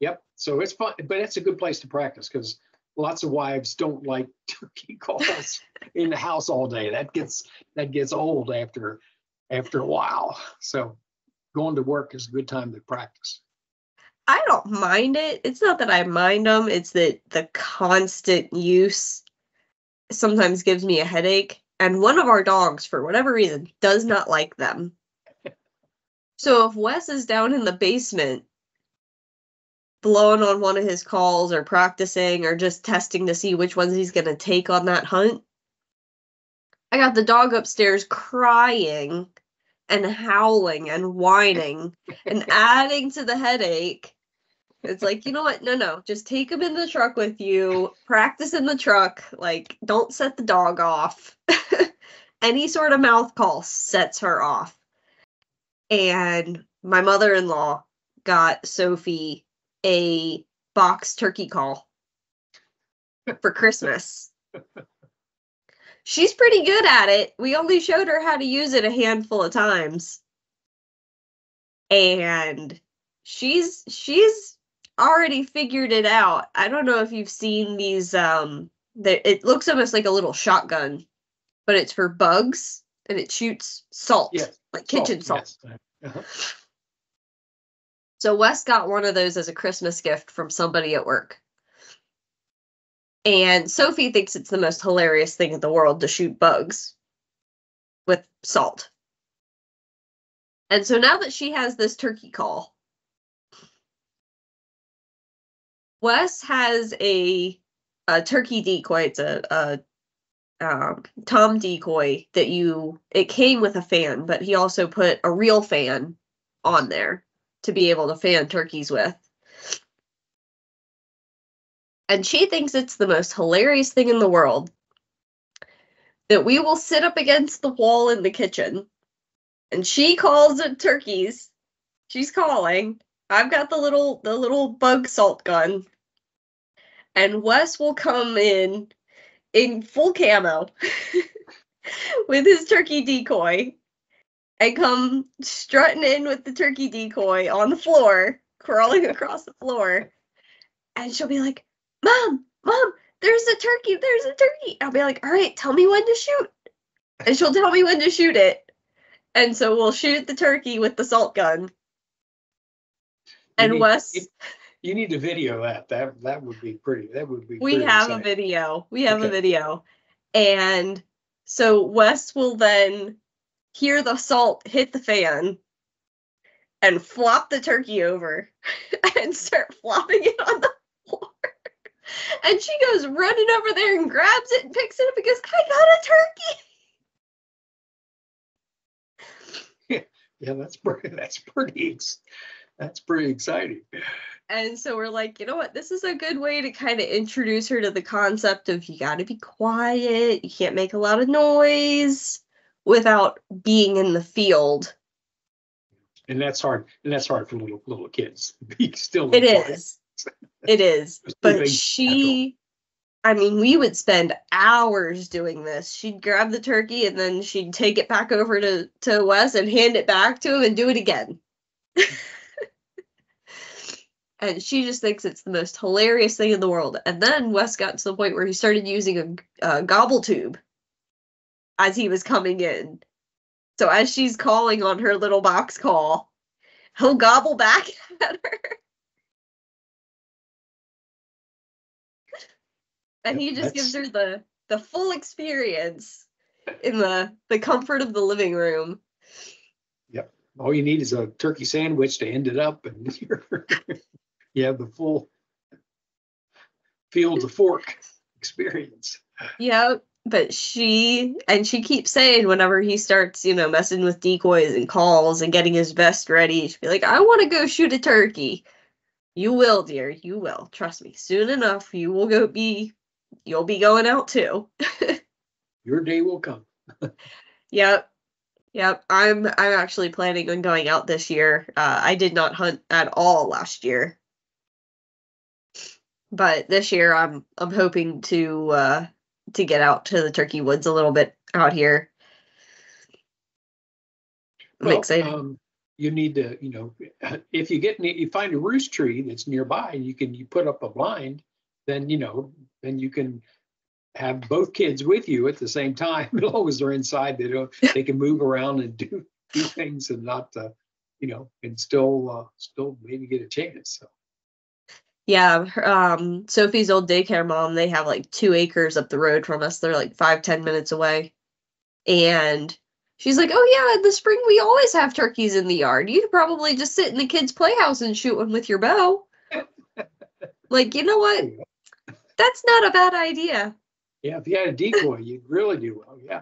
yep. So it's fun, but it's a good place to practice, because lots of wives don't like turkey calls in the house all day. That gets old after a while. So going to work is a good time to practice. I don't mind it. It's not that I mind them. It's that the constant use sometimes gives me a headache. And one of our dogs, for whatever reason, does not like them. So if Wes is down in the basement blowing on one of his calls or practicing or just testing to see which ones he's going to take on that hunt, I got the dog upstairs crying and howling and whining and adding to the headache. It's like, you know what? No. Just take him in the truck with you. Practice in the truck. Like, don't set the dog off. Any sort of mouth call sets her off. And my mother-in-law got Sophie a box turkey call for Christmas. She's pretty good at it. We only showed her how to use it a handful of times. And she's already figured it out. I don't know if you've seen these it looks almost like a little shotgun, but it's for bugs and it shoots salt, like kitchen salt. Yes. Uh-huh. So Wes got one of those as a Christmas gift from somebody at work. And Sophie thinks it's the most hilarious thing in the world to shoot bugs with salt. And so now that she has this turkey call, Wes has a turkey decoy. It's a Tom decoy that it came with a fan, but he also put a real fan on there to be able to fan turkeys with. And she thinks it's the most hilarious thing in the world that we will sit up against the wall in the kitchen and she calls it turkeys. She's calling. I've got the little bug salt gun. And Wes will come in full camo with his turkey decoy and come strutting in with the turkey decoy on the floor, crawling across the floor. And she'll be like, Mom, there's a turkey. I'll be like, all right, tell me when to shoot. And she'll tell me when to shoot it. And so we'll shoot the turkey with the salt gun. Wes... You need to video that. That would be pretty. That would be. We have a video. A video. And so Wes will then hear the salt hit the fan and flop the turkey over and start flopping it on the floor. And she goes running over there and grabs it and picks it up and goes, I got a turkey. Yeah, that's pretty exciting. And so we're like, you know what? This is a good way to kind of introduce her to the concept of you got to be quiet. You can't make a lot of noise without being in the field. And that's hard. And that's hard for little kids. It is. But we would spend hours doing this. She'd grab the turkey and then she'd take it back over to Wes and hand it back to him and do it again. And she just thinks it's the most hilarious thing in the world. And then Wes got to the point where he started using a gobble tube as he was coming in. So as she's calling on her little box call, he'll gobble back at her. And Yep, he just gives her the full experience in the comfort of the living room. Yep. All you need is a turkey sandwich to end it up, and you have the full field to fork experience. Yep. But she keeps saying whenever he starts, messing with decoys and calls and getting his vest ready, she'll be like, I want to go shoot a turkey. You will, dear. You will. Trust me. Soon enough, you'll be going out too. Your day will come. Yep. Yep. I'm actually planning on going out this year. I did not hunt at all last year. But this year I'm hoping to get out to the turkey woods a little bit out here. I'm excited. You need to, if you find a roost tree that's nearby and you put up a blind, then you can have both kids with you at the same time. As long as they're inside, they can move around and do things and not and still maybe get a chance. So. Yeah, Sophie's old daycare mom, they have like 2 acres up the road from us. They're like 5-10 minutes away. And she's like, oh yeah, in the spring we always have turkeys in the yard. You could probably just sit in the kids' playhouse and shoot one with your bow. Like, you know what? That's not a bad idea. Yeah, if you had a decoy, you'd really do well. Yeah.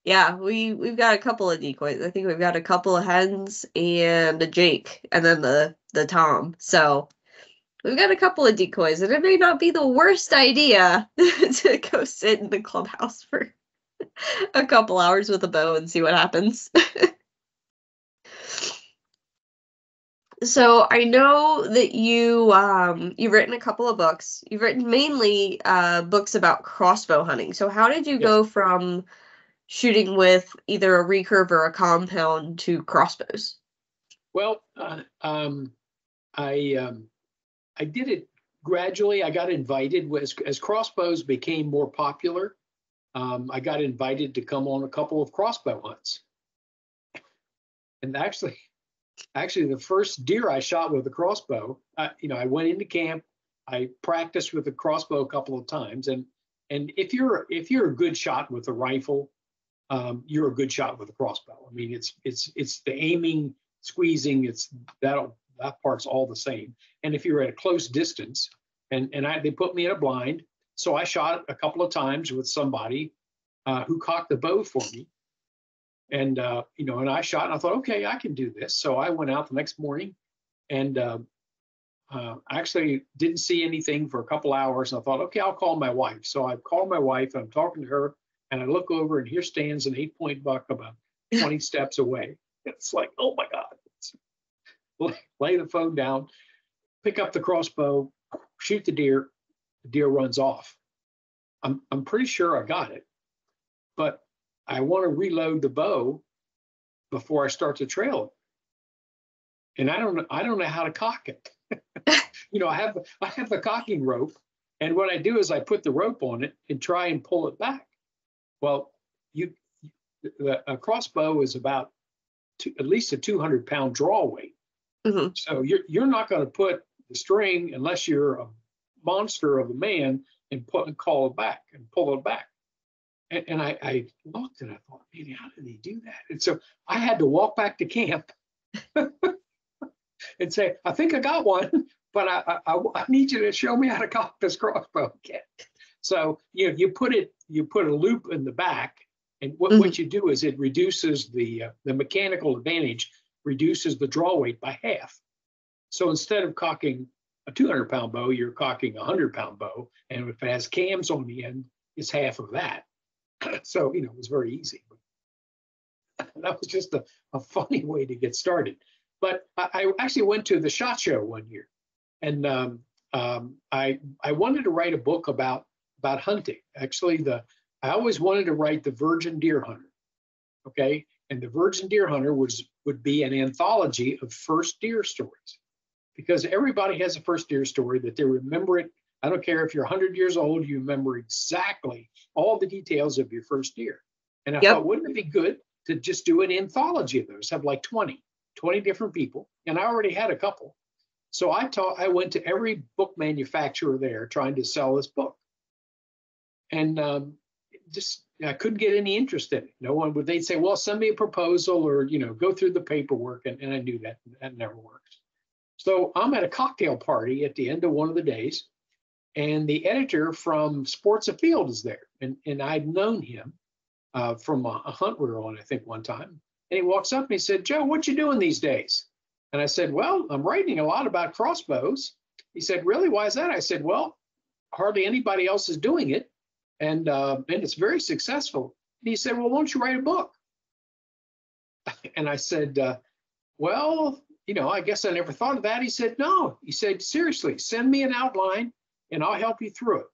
Yeah, we've got a couple of decoys. I think we've got a couple of hens and a Jake, and then the Tom. So we've got a couple of decoys, and it may not be the worst idea to go sit in the clubhouse for a couple hours with a bow and see what happens. So I know that you've written a couple of books. You've written mainly books about crossbow hunting. So how did you go from shooting with either a recurve or a compound to crossbows? Well, I did it gradually. I got invited as crossbows became more popular. I got invited to come on a couple of crossbow hunts. And actually, the first deer I shot with a crossbow, I went into camp. I practiced with a crossbow a couple of times, and if you're a good shot with a rifle, you're a good shot with a crossbow. I mean, it's the aiming, squeezing. That part's all the same. And if you're at a close distance, they put me in a blind, so I shot a couple of times with somebody who cocked the bow for me. And and I shot, and I thought, okay, I can do this. So I went out the next morning, and actually didn't see anything for a couple hours. And I thought, okay, I'll call my wife. So I called my wife, and I'm talking to her, and I look over, and here stands an 8-point buck about 20 steps away. It's like, oh my God. Lay the phone down, pick up the crossbow, shoot the deer. The deer runs off. I'm pretty sure I got it, but I want to reload the bow before I start to trail it. And I don't know how to cock it. I have the cocking rope, and what I do is I put the rope on it and try and pull it back. Well, a crossbow is about at least a 200-pound draw weight. Mm-hmm. So you're not going to put the string unless you're a monster of a man and pull it back. And I looked and I thought, man, how did he do that? And so I had to walk back to camp and say, I think I got one, but I need you to show me how to cock this crossbow again. So you put a loop in the back, and what you do is it reduces the mechanical advantage, reduces the draw weight by half. So instead of cocking a 200-pound bow, you're cocking a 100-pound bow, and if it has cams on the end, it's half of that. So it was very easy. That was just a funny way to get started. But I actually went to the SHOT Show one year, and I wanted to write a book about hunting. Actually, I always wanted to write The Virgin Deer Hunter. Okay, and The Virgin Deer Hunter would be an anthology of first deer stories, because everybody has a first deer story that they remember it. I don't care if you're 100 years old, you remember exactly all the details of your first deer. And I thought, wouldn't it be good to just do an anthology of those, have like 20 different people? And I already had a couple. So I went to every book manufacturer there trying to sell this book. and just I couldn't get any interest in it. No one would. They'd say, "Well, send me a proposal, or go through the paperwork," and I knew that never worked. So I'm at a cocktail party at the end of one of the days, and the editor from Sports Afield is there, and I'd known him from a hunt we were on, I think, one time. And he walks up and he said, "Joe, what you doing these days?" And I said, "Well, I'm writing a lot about crossbows." He said, "Really? Why is that?" I said, "Well, hardly anybody else is doing it, and it's very successful." And he said, "Well, won't you write a book?" And I said, "Well, I guess I never thought of that." He said, "No." He said, "Seriously, send me an outline and I'll help you through it."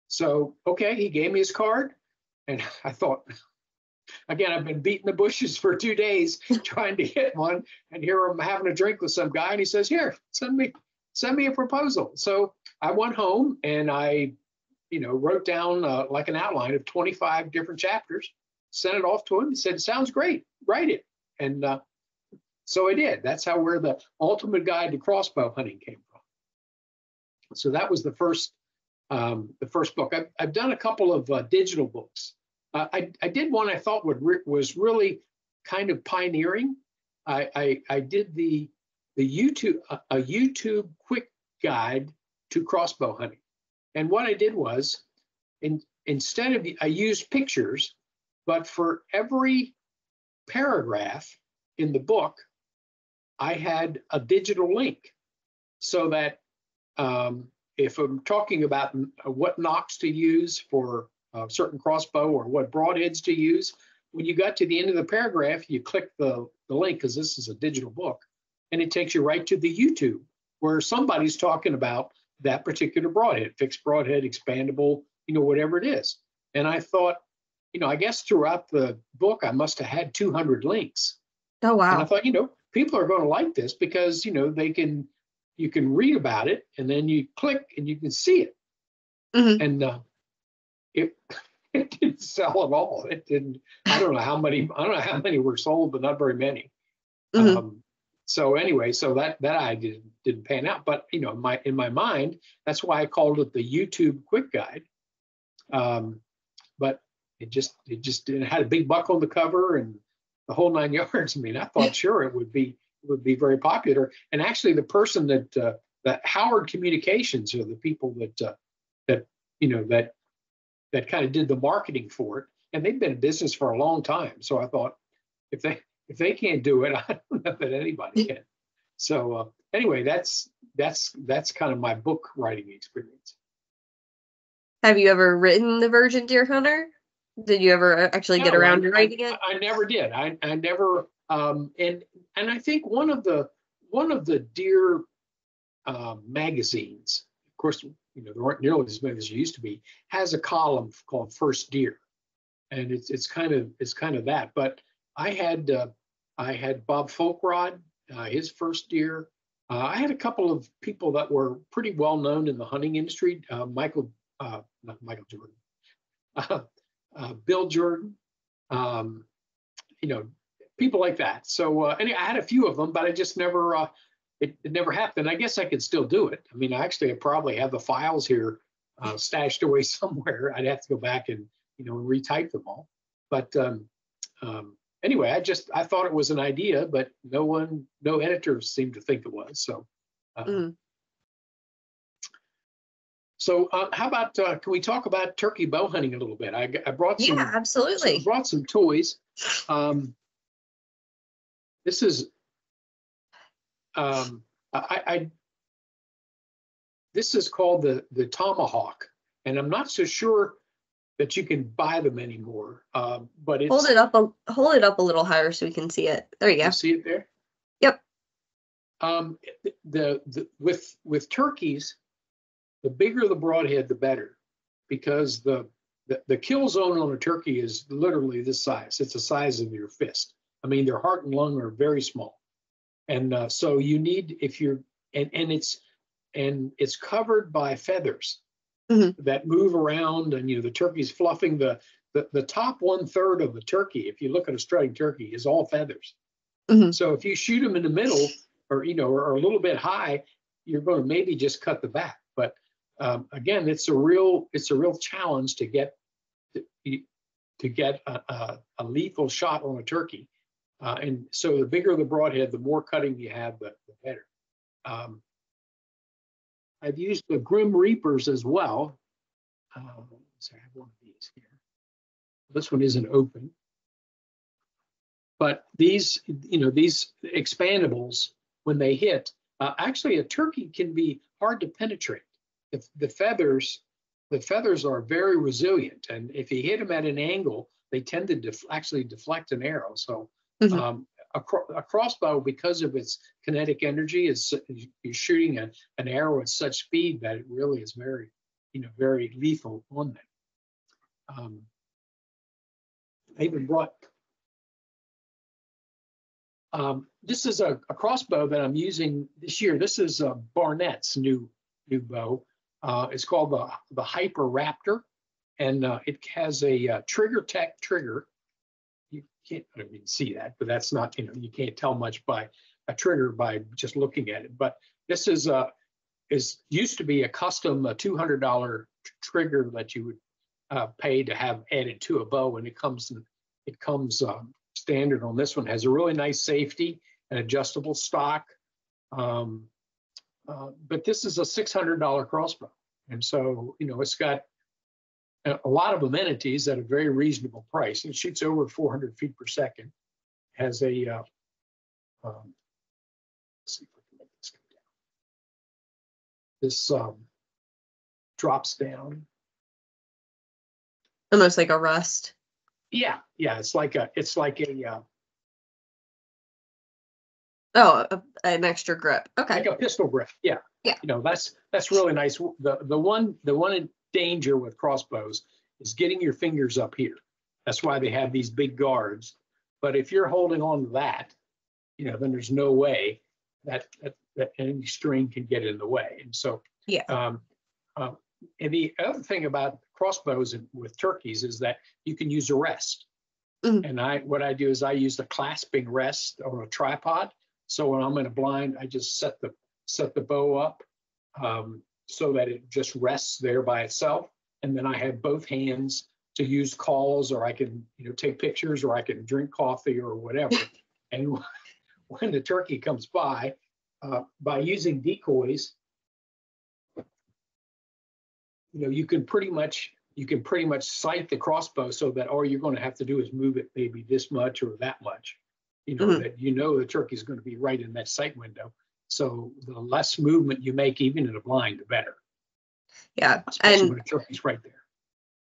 So, okay, he gave me his card, and I thought, again, I've been beating the bushes for 2 days trying to get one, and here I'm having a drink with some guy, and he says, "Here, send me a proposal." So I went home and I, wrote down like an outline of 25 different chapters, sent it off to him. He said, "Sounds great, write it." And so I did. That's where the Ultimate Guide to Crossbow Hunting came from. So that was the first book. I've done a couple of digital books. I did one I thought was really kind of pioneering. I did the YouTube a YouTube quick guide to crossbow hunting, and what I did was, instead of I used pictures, but for every paragraph in the book, I had a digital link, so that if I'm talking about what nocks to use for a certain crossbow or what broadheads to use, when you got to the end of the paragraph, you click the link, because this is a digital book, and it takes you right to the YouTube where somebody's talking about that particular broadhead, fixed broadhead, expandable, whatever it is. And I thought, I guess throughout the book, I must have had 200 links. Oh, wow. And I thought, people are going to like this because, you can read about it, and then you click and you can see it. Mm-hmm. And it didn't sell at all. It didn't. I don't know how many were sold, but not very many. Mm-hmm. So anyway, so that idea didn't pan out. But in my mind, that's why I called it the YouTube Quick Guide. But it just had a big buck on the cover and the whole 9 yards. I mean, I thought sure it would be very popular. And actually, the person that Howard Communications are the people that kind of did the marketing for it, and they've been in business for a long time. So I thought, if they can't do it, I don't know that anybody can. So anyway, that's kind of my book writing experience. Have you ever written The Virgin Deer Hunter? Did you ever actually get around to writing it? I never did. I never. And I think one of the deer magazines, of course, there weren't nearly as many as there used to be, has a column called First Deer, and it's kind of that. But I had Bob Folkrod, his First Deer. I had a couple of people that were pretty well known in the hunting industry. Not Michael Jordan, Bill Jordan. People like that. So anyway, I had a few of them, but I just never. It never happened. I guess I could still do it. I mean, I probably have the files here stashed away somewhere. I'd have to go back and retype them all. But anyway, I thought it was an idea, but no editors seemed to think it was. So, so how about can we talk about turkey bow hunting a little bit? I brought some. Yeah, absolutely. I brought some toys. This is. This is called the Tomahawk, and I'm not so sure that you can buy them anymore. But it's, hold it up a little higher so we can see it. There you go. You see it there? Yep. With turkeys, the bigger the broadhead, the better, because the kill zone on a turkey is literally this size. It's the size of your fist. I mean, their heart and lung are very small. And so you need, if you're, and it's covered by feathers that move around, and the turkey's fluffing the top 1/3 of the turkey. If you look at a strutting turkey, is all feathers. So if you shoot them in the middle, or a little bit high, you're going to maybe just cut the back. But again, it's a real challenge to get a lethal shot on a turkey. And so the bigger the broadhead, the more cutting you have, the better. I've used the Grim Reapers as well. So I have one of these here. This one isn't open. But these expandables, when they hit, actually a turkey can be hard to penetrate. If the feathers are very resilient, and if you hit them at an angle, they tend to actually deflect an arrow. So a crossbow, because of its kinetic energy, you're shooting an arrow at such speed that it really is very, very lethal on them. I even brought. This is a crossbow that I'm using this year. This is Barnett's new bow. It's called the Hyper Raptor, and it has a Trigger Tech trigger. You can't even see that, but that's not, you can't tell much by a trigger by just looking at it. But this is used to be a custom $200 trigger that you would pay to have added to a bow, and it comes standard on this one. Has a really nice safety and adjustable stock. But this is a $600 crossbow. And so, it's got a lot of amenities at a very reasonable price. It shoots over 400 feet per second. Has a, let's see if I can make this go down. This drops down. Almost like a rust. Yeah. It's like a an extra grip. Okay. Like a pistol grip. Yeah. That's really nice. The one danger with crossbows is getting your fingers up here. That's why they have these big guards. But if you're holding on to that, then there's no way that any string can get in the way. And so, and the other thing about crossbows with turkeys is that you can use a rest. And what I do is I use the clasping rest on a tripod. So when I'm in a blind, I just set the bow up so that it just rests there by itself. And then I have both hands to use calls, or I can, take pictures, or I can drink coffee or whatever. And when the turkey comes by using decoys, you can pretty much sight the crossbow so that all you're going to have to do is move it maybe this much or that much, that the turkey is going to be right in that sight window. So the less movement you make, even in a blind, the better. Yeah, especially when a turkey's right there.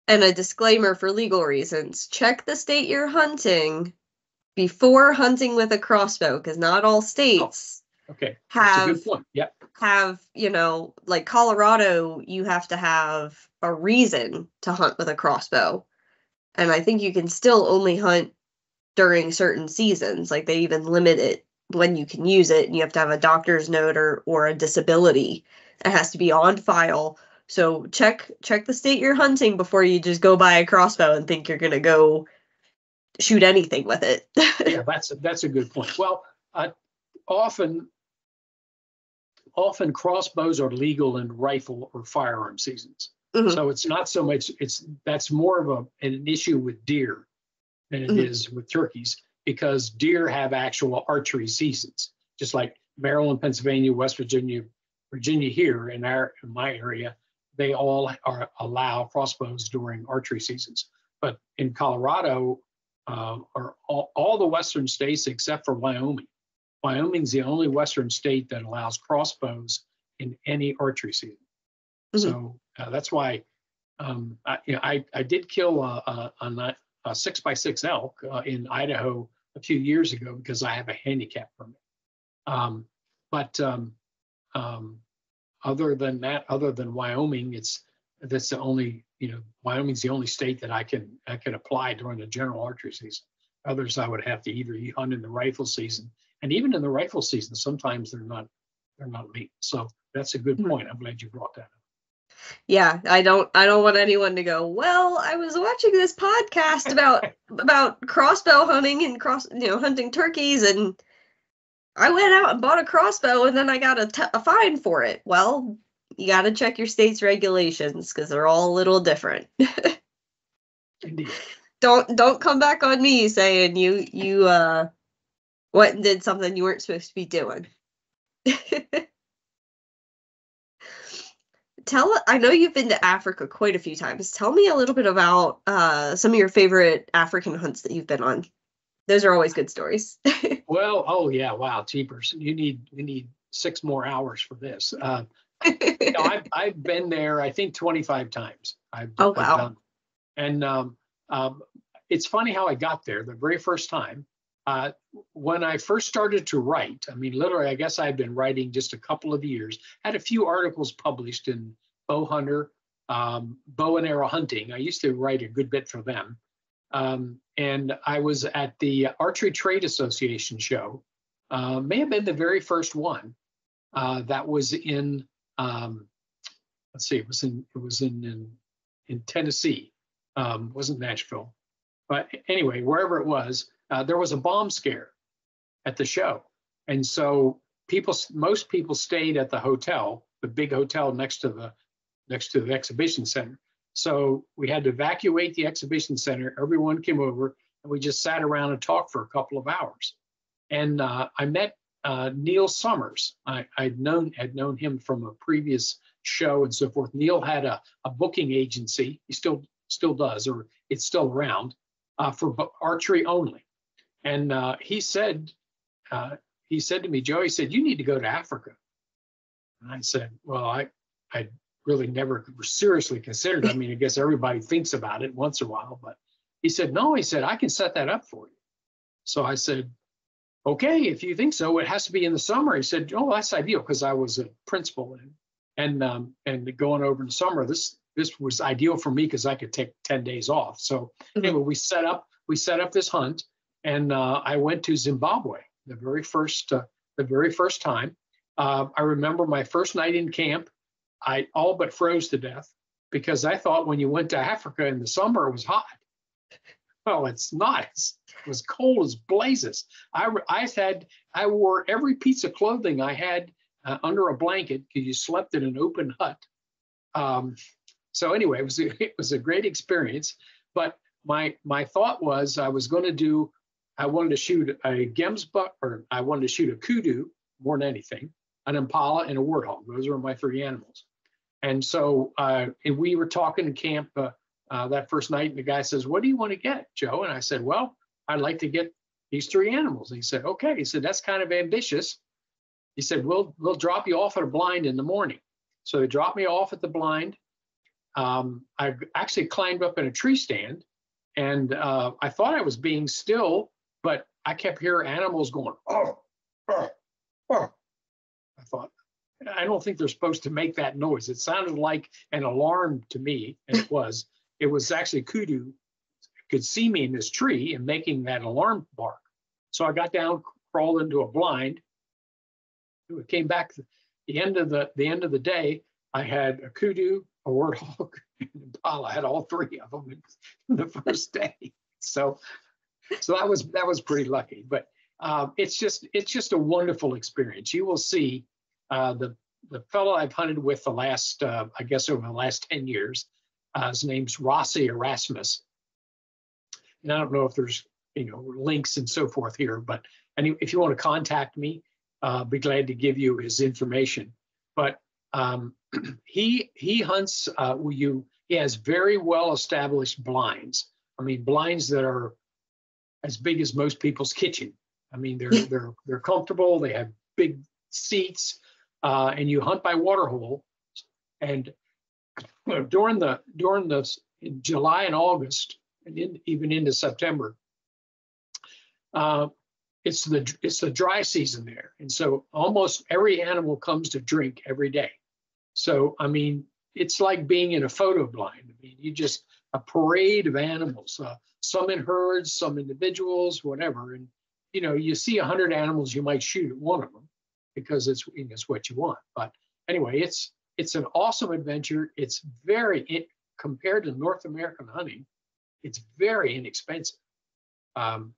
And a disclaimer for legal reasons: check the state you're hunting before hunting with a crossbow, because not all states. Okay, that's a good point. Yep. Have, like Colorado, you have to have a reason to hunt with a crossbow. And I think you can still only hunt during certain seasons. Like, they even limit it when you can use it, and you have to have a doctor's note or a disability. It has to be on file. So check the state you're hunting before you just go buy a crossbow and think you're going to go shoot anything with it. Yeah, that's a good point. Well, often crossbows are legal in rifle or firearm seasons. So it's not so much, that's more of an issue with deer than it is with turkeys, because deer have actual archery seasons, just like Maryland, Pennsylvania, West Virginia here in my area, they all allow crossbows during archery seasons. But in Colorado, or all the western states except for Wyoming. Wyoming's the only western state that allows crossbows in any archery season. So that's why I did kill a 6x6 elk in Idaho a few years ago because I have a handicap permit. But other than Wyoming, that's the only, Wyoming's the only state that I can apply during the general archery season. Others I would have to either hunt in the rifle season, and even in the rifle season, sometimes they're not legal. So that's a good point. I'm glad you brought that up. Yeah, I don't want anyone to go, well, I was watching this podcast about crossbow hunting and hunting turkeys, and I went out and bought a crossbow, and then I got a fine for it. Well, You got to check your state's regulations because they're all a little different. Indeed. Don't come back on me saying you went and did something you weren't supposed to be doing. I know you've been to Africa quite a few times. Tell me a little bit about some of your favorite African hunts that you've been on. Those are always good stories. Well, oh yeah, wow, jeepers! You need 6 more hours for this. I've been there, I think 25 times. Oh, I've wow. done, and it's funny how I got there. The very first time, when I first started to write, I mean, literally, I guess I've been writing just a couple of years. Had a few articles published in Bow Hunter, Bow and Arrow Hunting. I used to write a good bit for them. And I was at the Archery Trade Association show, may have been the very first one. That was in, let's see, it was in Tennessee, wasn't Nashville, but anyway, wherever it was, there was a bomb scare at the show, and so most people stayed at the hotel, the big hotel next to the exhibition center. So we had to evacuate the exhibition center. Everyone came over, and we just sat around and talked for a couple of hours. And I met Neil Summers. Had known him from a previous show and so forth. Neil had a booking agency. He still does, or it's still around, for archery only. And he said to me, Joe, he said, you need to go to Africa. And I said, well, I really never seriously considered it. I mean, I guess everybody thinks about it once in a while, but he said, no, he said, I can set that up for you. So I said, okay, if you think so, it has to be in the summer. He said, oh, that's ideal, because I was a principal and going over in the summer, this was ideal for me because I could take 10 days off. So anyway, we set up this hunt, and I went to Zimbabwe the very first time. I remember my first night in camp, I all but froze to death because I thought when you went to Africa in the summer, it was hot. Well, it's not. It was cold as blazes. I wore every piece of clothing I had under a blanket because you slept in an open hut. So anyway, it was a great experience. But my thought was I wanted to shoot a gemsbuck, or I wanted to shoot a kudu more than anything, an impala, and a warthog. Those are my 3 animals. And so and we were talking in camp that first night, and the guy says, what do you want to get, Joe? And I said, well, I'd like to get these 3 animals. And he said, okay. He said, that's kind of ambitious. He said, we'll drop you off at a blind in the morning. So they dropped me off at the blind. I actually climbed up in a tree stand, and I thought I was being still, but I kept hearing animals going, oh, oh, oh. I thought, I don't think they're supposed to make that noise. It sounded like an alarm to me, and it was. It was actually kudu could see me in this tree and making that alarm bark. So I got down, crawled into a blind. It came back the end of the day. I had a kudu, a warthog, and an impala. I had all 3 of them in the first day. So that was pretty lucky. But it's just a wonderful experience. You will see the fellow I've hunted with the last I guess over the last 10 years. His name's Rossi Erasmus. And I don't know if there's links and so forth here, but if you want to contact me, I'll be glad to give you his information. But he hunts he has very well established blinds. I mean, blinds that are as big as most people's kitchen. I mean, they're comfortable. They have big seats, and you hunt by water hole. And during the July and August, and even into September, it's the dry season there, and so almost every animal comes to drink every day. So I mean, it's like being in a photo blind. I mean, you just a parade of animals, some in herds, some individuals, whatever. And you see 100 animals, you might shoot at one of them because it's what you want. But anyway, it's an awesome adventure. It's compared to North American hunting, it's very inexpensive. I've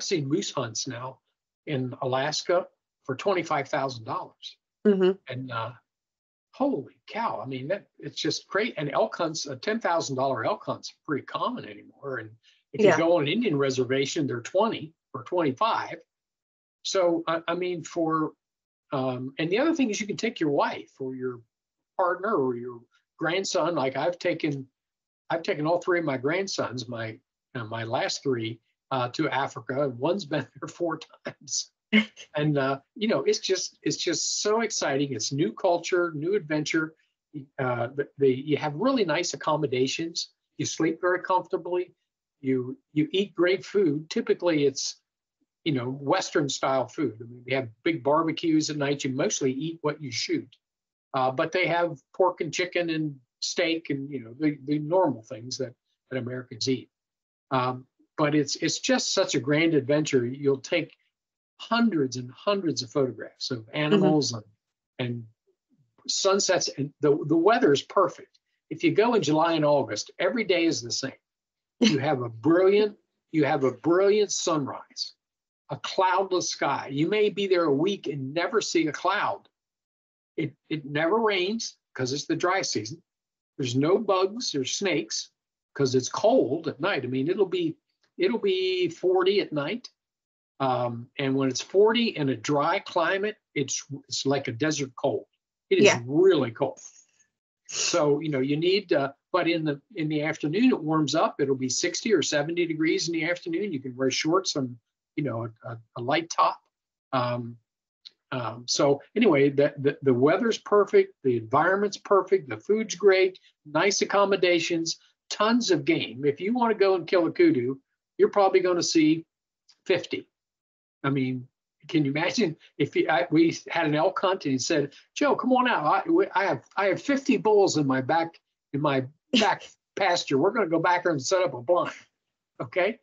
seen moose hunts now in Alaska for $25,000, Mm-hmm. and holy cow. I mean, it's just great. And elk hunts, a $10,000 elk hunt's pretty common anymore. And if you Yeah. go on an Indian reservation, they're 20 or 25. So, I mean, and the other thing is you can take your wife or your partner or your grandson. Like I've taken all three of my grandsons, my last three, to Africa. One's been there 4 times. And it's just so exciting. It's new culture, new adventure. You have really nice accommodations. You sleep very comfortably. You eat great food. Typically, it's Western style food. I mean, we have big barbecues at night. You mostly eat what you shoot, but they have pork and chicken and steak and the normal things that Americans eat. But it's just such a grand adventure. You'll take hundreds and hundreds of photographs of animals and sunsets, and the weather is perfect. If you go in July and August, every day is the same. You have a brilliant sunrise, a cloudless sky. You may be there a week and never see a cloud. It never rains because it's the dry season. There's no bugs or snakes because it's cold at night. I mean, it'll be 40 at night. And when it's 40 in a dry climate, it's like a desert cold. It is really cold. So, you need, but in the afternoon, it warms up. It'll be 60 or 70 degrees in the afternoon. You can wear shorts and, a light top. So anyway, the weather's perfect. The environment's perfect. The food's great. Nice accommodations, tons of game. If you want to go and kill a kudu, you're probably going to see 50. I mean, can you imagine if we had an elk hunt and he said, "Joe, come on out. I have 50 bulls in my back pasture. We're going to go back there and set up a blind." Okay.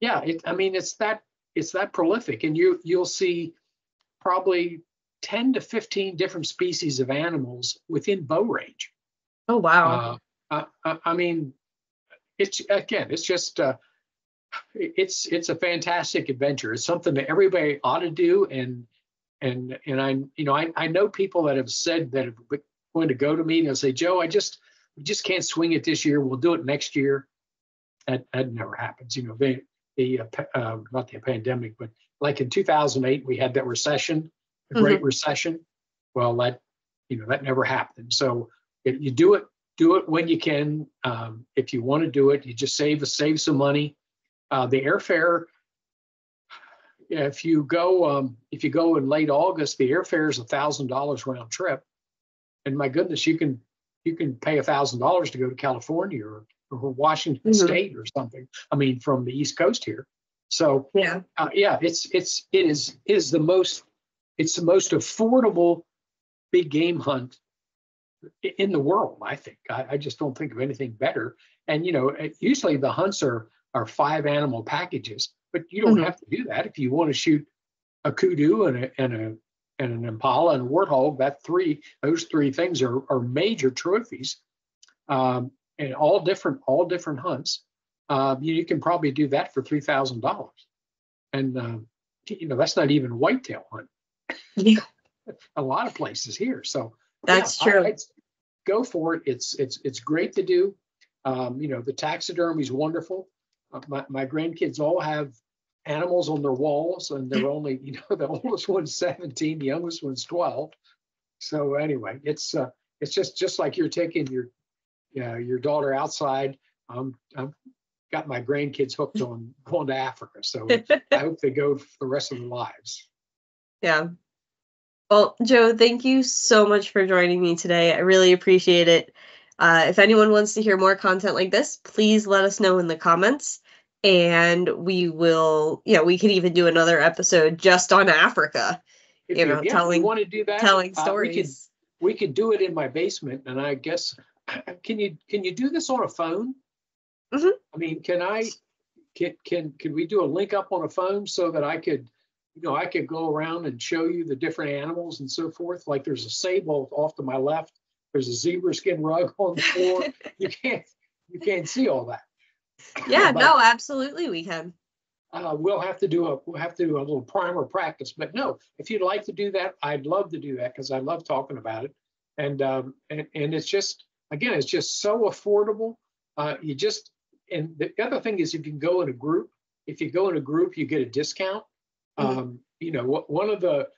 Yeah. It's that prolific, and you'll see probably 10 to 15 different species of animals within bow range. Oh, wow. I mean, it's just, it's a fantastic adventure. It's something that everybody ought to do. And I know people that have said that are going to go to me and they'll say, "Joe, we just can't swing it this year. We'll do it next year." That never happens. Not the pandemic, but like in 2008, we had that recession, the Great Recession. Well, that never happened. So you do it when you can. If you want to do it, you just save some money. The airfare, if you go in late August, the airfare is $1,000 round trip, and my goodness, you can pay $1,000 to go to California or Washington State or something. I mean, from the East Coast here. So it is the most affordable big game hunt in the world. I think I just don't think of anything better. And usually the hunts are 5 animal packages, but you don't have to do that if you want to shoot a kudu and an impala and a warthog. Those 3 things are major trophies, and all different hunts. You can probably do that for $3,000, and that's not even a whitetail hunt. Yeah, a lot of places here. So that's true. Go for it. It's great to do. The taxidermy is wonderful. My grandkids all have animals on their walls, and they're only, the oldest one's 17, the youngest one's 12. So anyway, it's just like you're taking your daughter outside. I've got my grandkids hooked on going to Africa. So I hope they go for the rest of their lives. Yeah. Well, Joe, thank you so much for joining me today. I really appreciate it. If anyone wants to hear more content like this, please let us know in the comments. And we will, we could even do another episode just on Africa. If you want to do that, telling stories. We could do it in my basement, and I guess can you do this on a phone? I mean, can we do a link up on a phone so that I could go around and show you the different animals and so forth? Like there's a sable off to my left. There's a zebra skin rug on the floor. You can't see all that. Yeah, no, absolutely we can. We'll have to do a little primer practice. But no, if you'd like to do that, I'd love to do that because I love talking about it. And it's just, again, it's just so affordable. And the other thing is, if you go in a group, you get a discount. One of the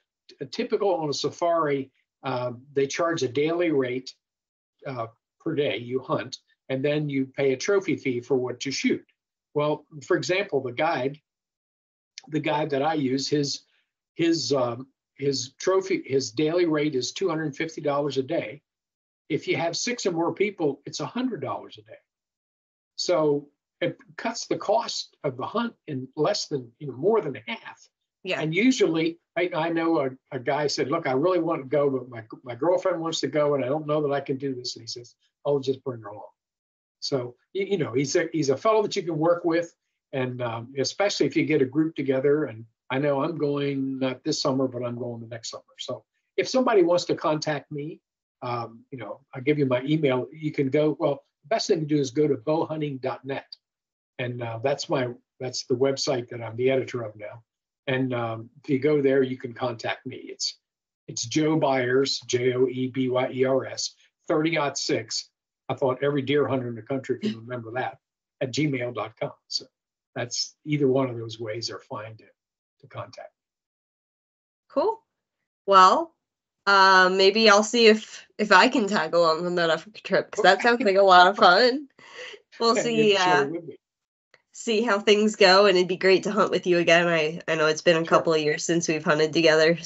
typical on a safari, they charge a daily rate per day you hunt, and then you pay a trophy fee for what you shoot. Well, for example, the guide that I use, his daily rate is $250 a day. If you have 6 or more people, it's $100 a day. So it cuts the cost of the hunt in less than, more than half. Yeah. And usually, I know a guy said, look, I really want to go, but my girlfriend wants to go, and I don't know that I can do this. And he says, oh, just bring her along. So, he's a fellow that you can work with, and especially if you get a group together. And I know I'm going not this summer, but I'm going the next summer. So if somebody wants to contact me, I'll give you my email. You can go, well, the best thing to do is go to bowhunting.net. And that's the website that I'm the editor of now. And if you go there, you can contact me. It's Joe Byers, JoeByers, 30-06. I thought every deer hunter in the country can remember that, at gmail.com. So that's either one of those ways are fine to contact. Cool. Well, maybe I'll see if I can tag along on that Africa trip, because that sounds like a lot of fun. We'll see. See how things go, and it'd be great to hunt with you again. I know it's been a couple of years since we've hunted together,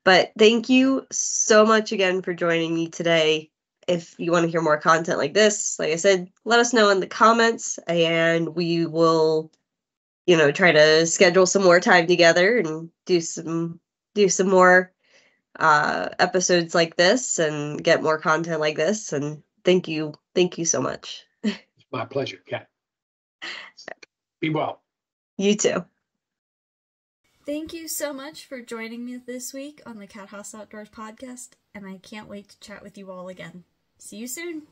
but thank you so much again for joining me today. If you want to hear more content like this, like I said, let us know in the comments, and we will, try to schedule some more time together and do some more episodes like this and get more content like this. And thank you so much. It's my pleasure, Kat. Be well. You too. Thank you so much for joining me this week on the Kat Haas Outdoors Podcast, and I can't wait to chat with you all again. See you soon.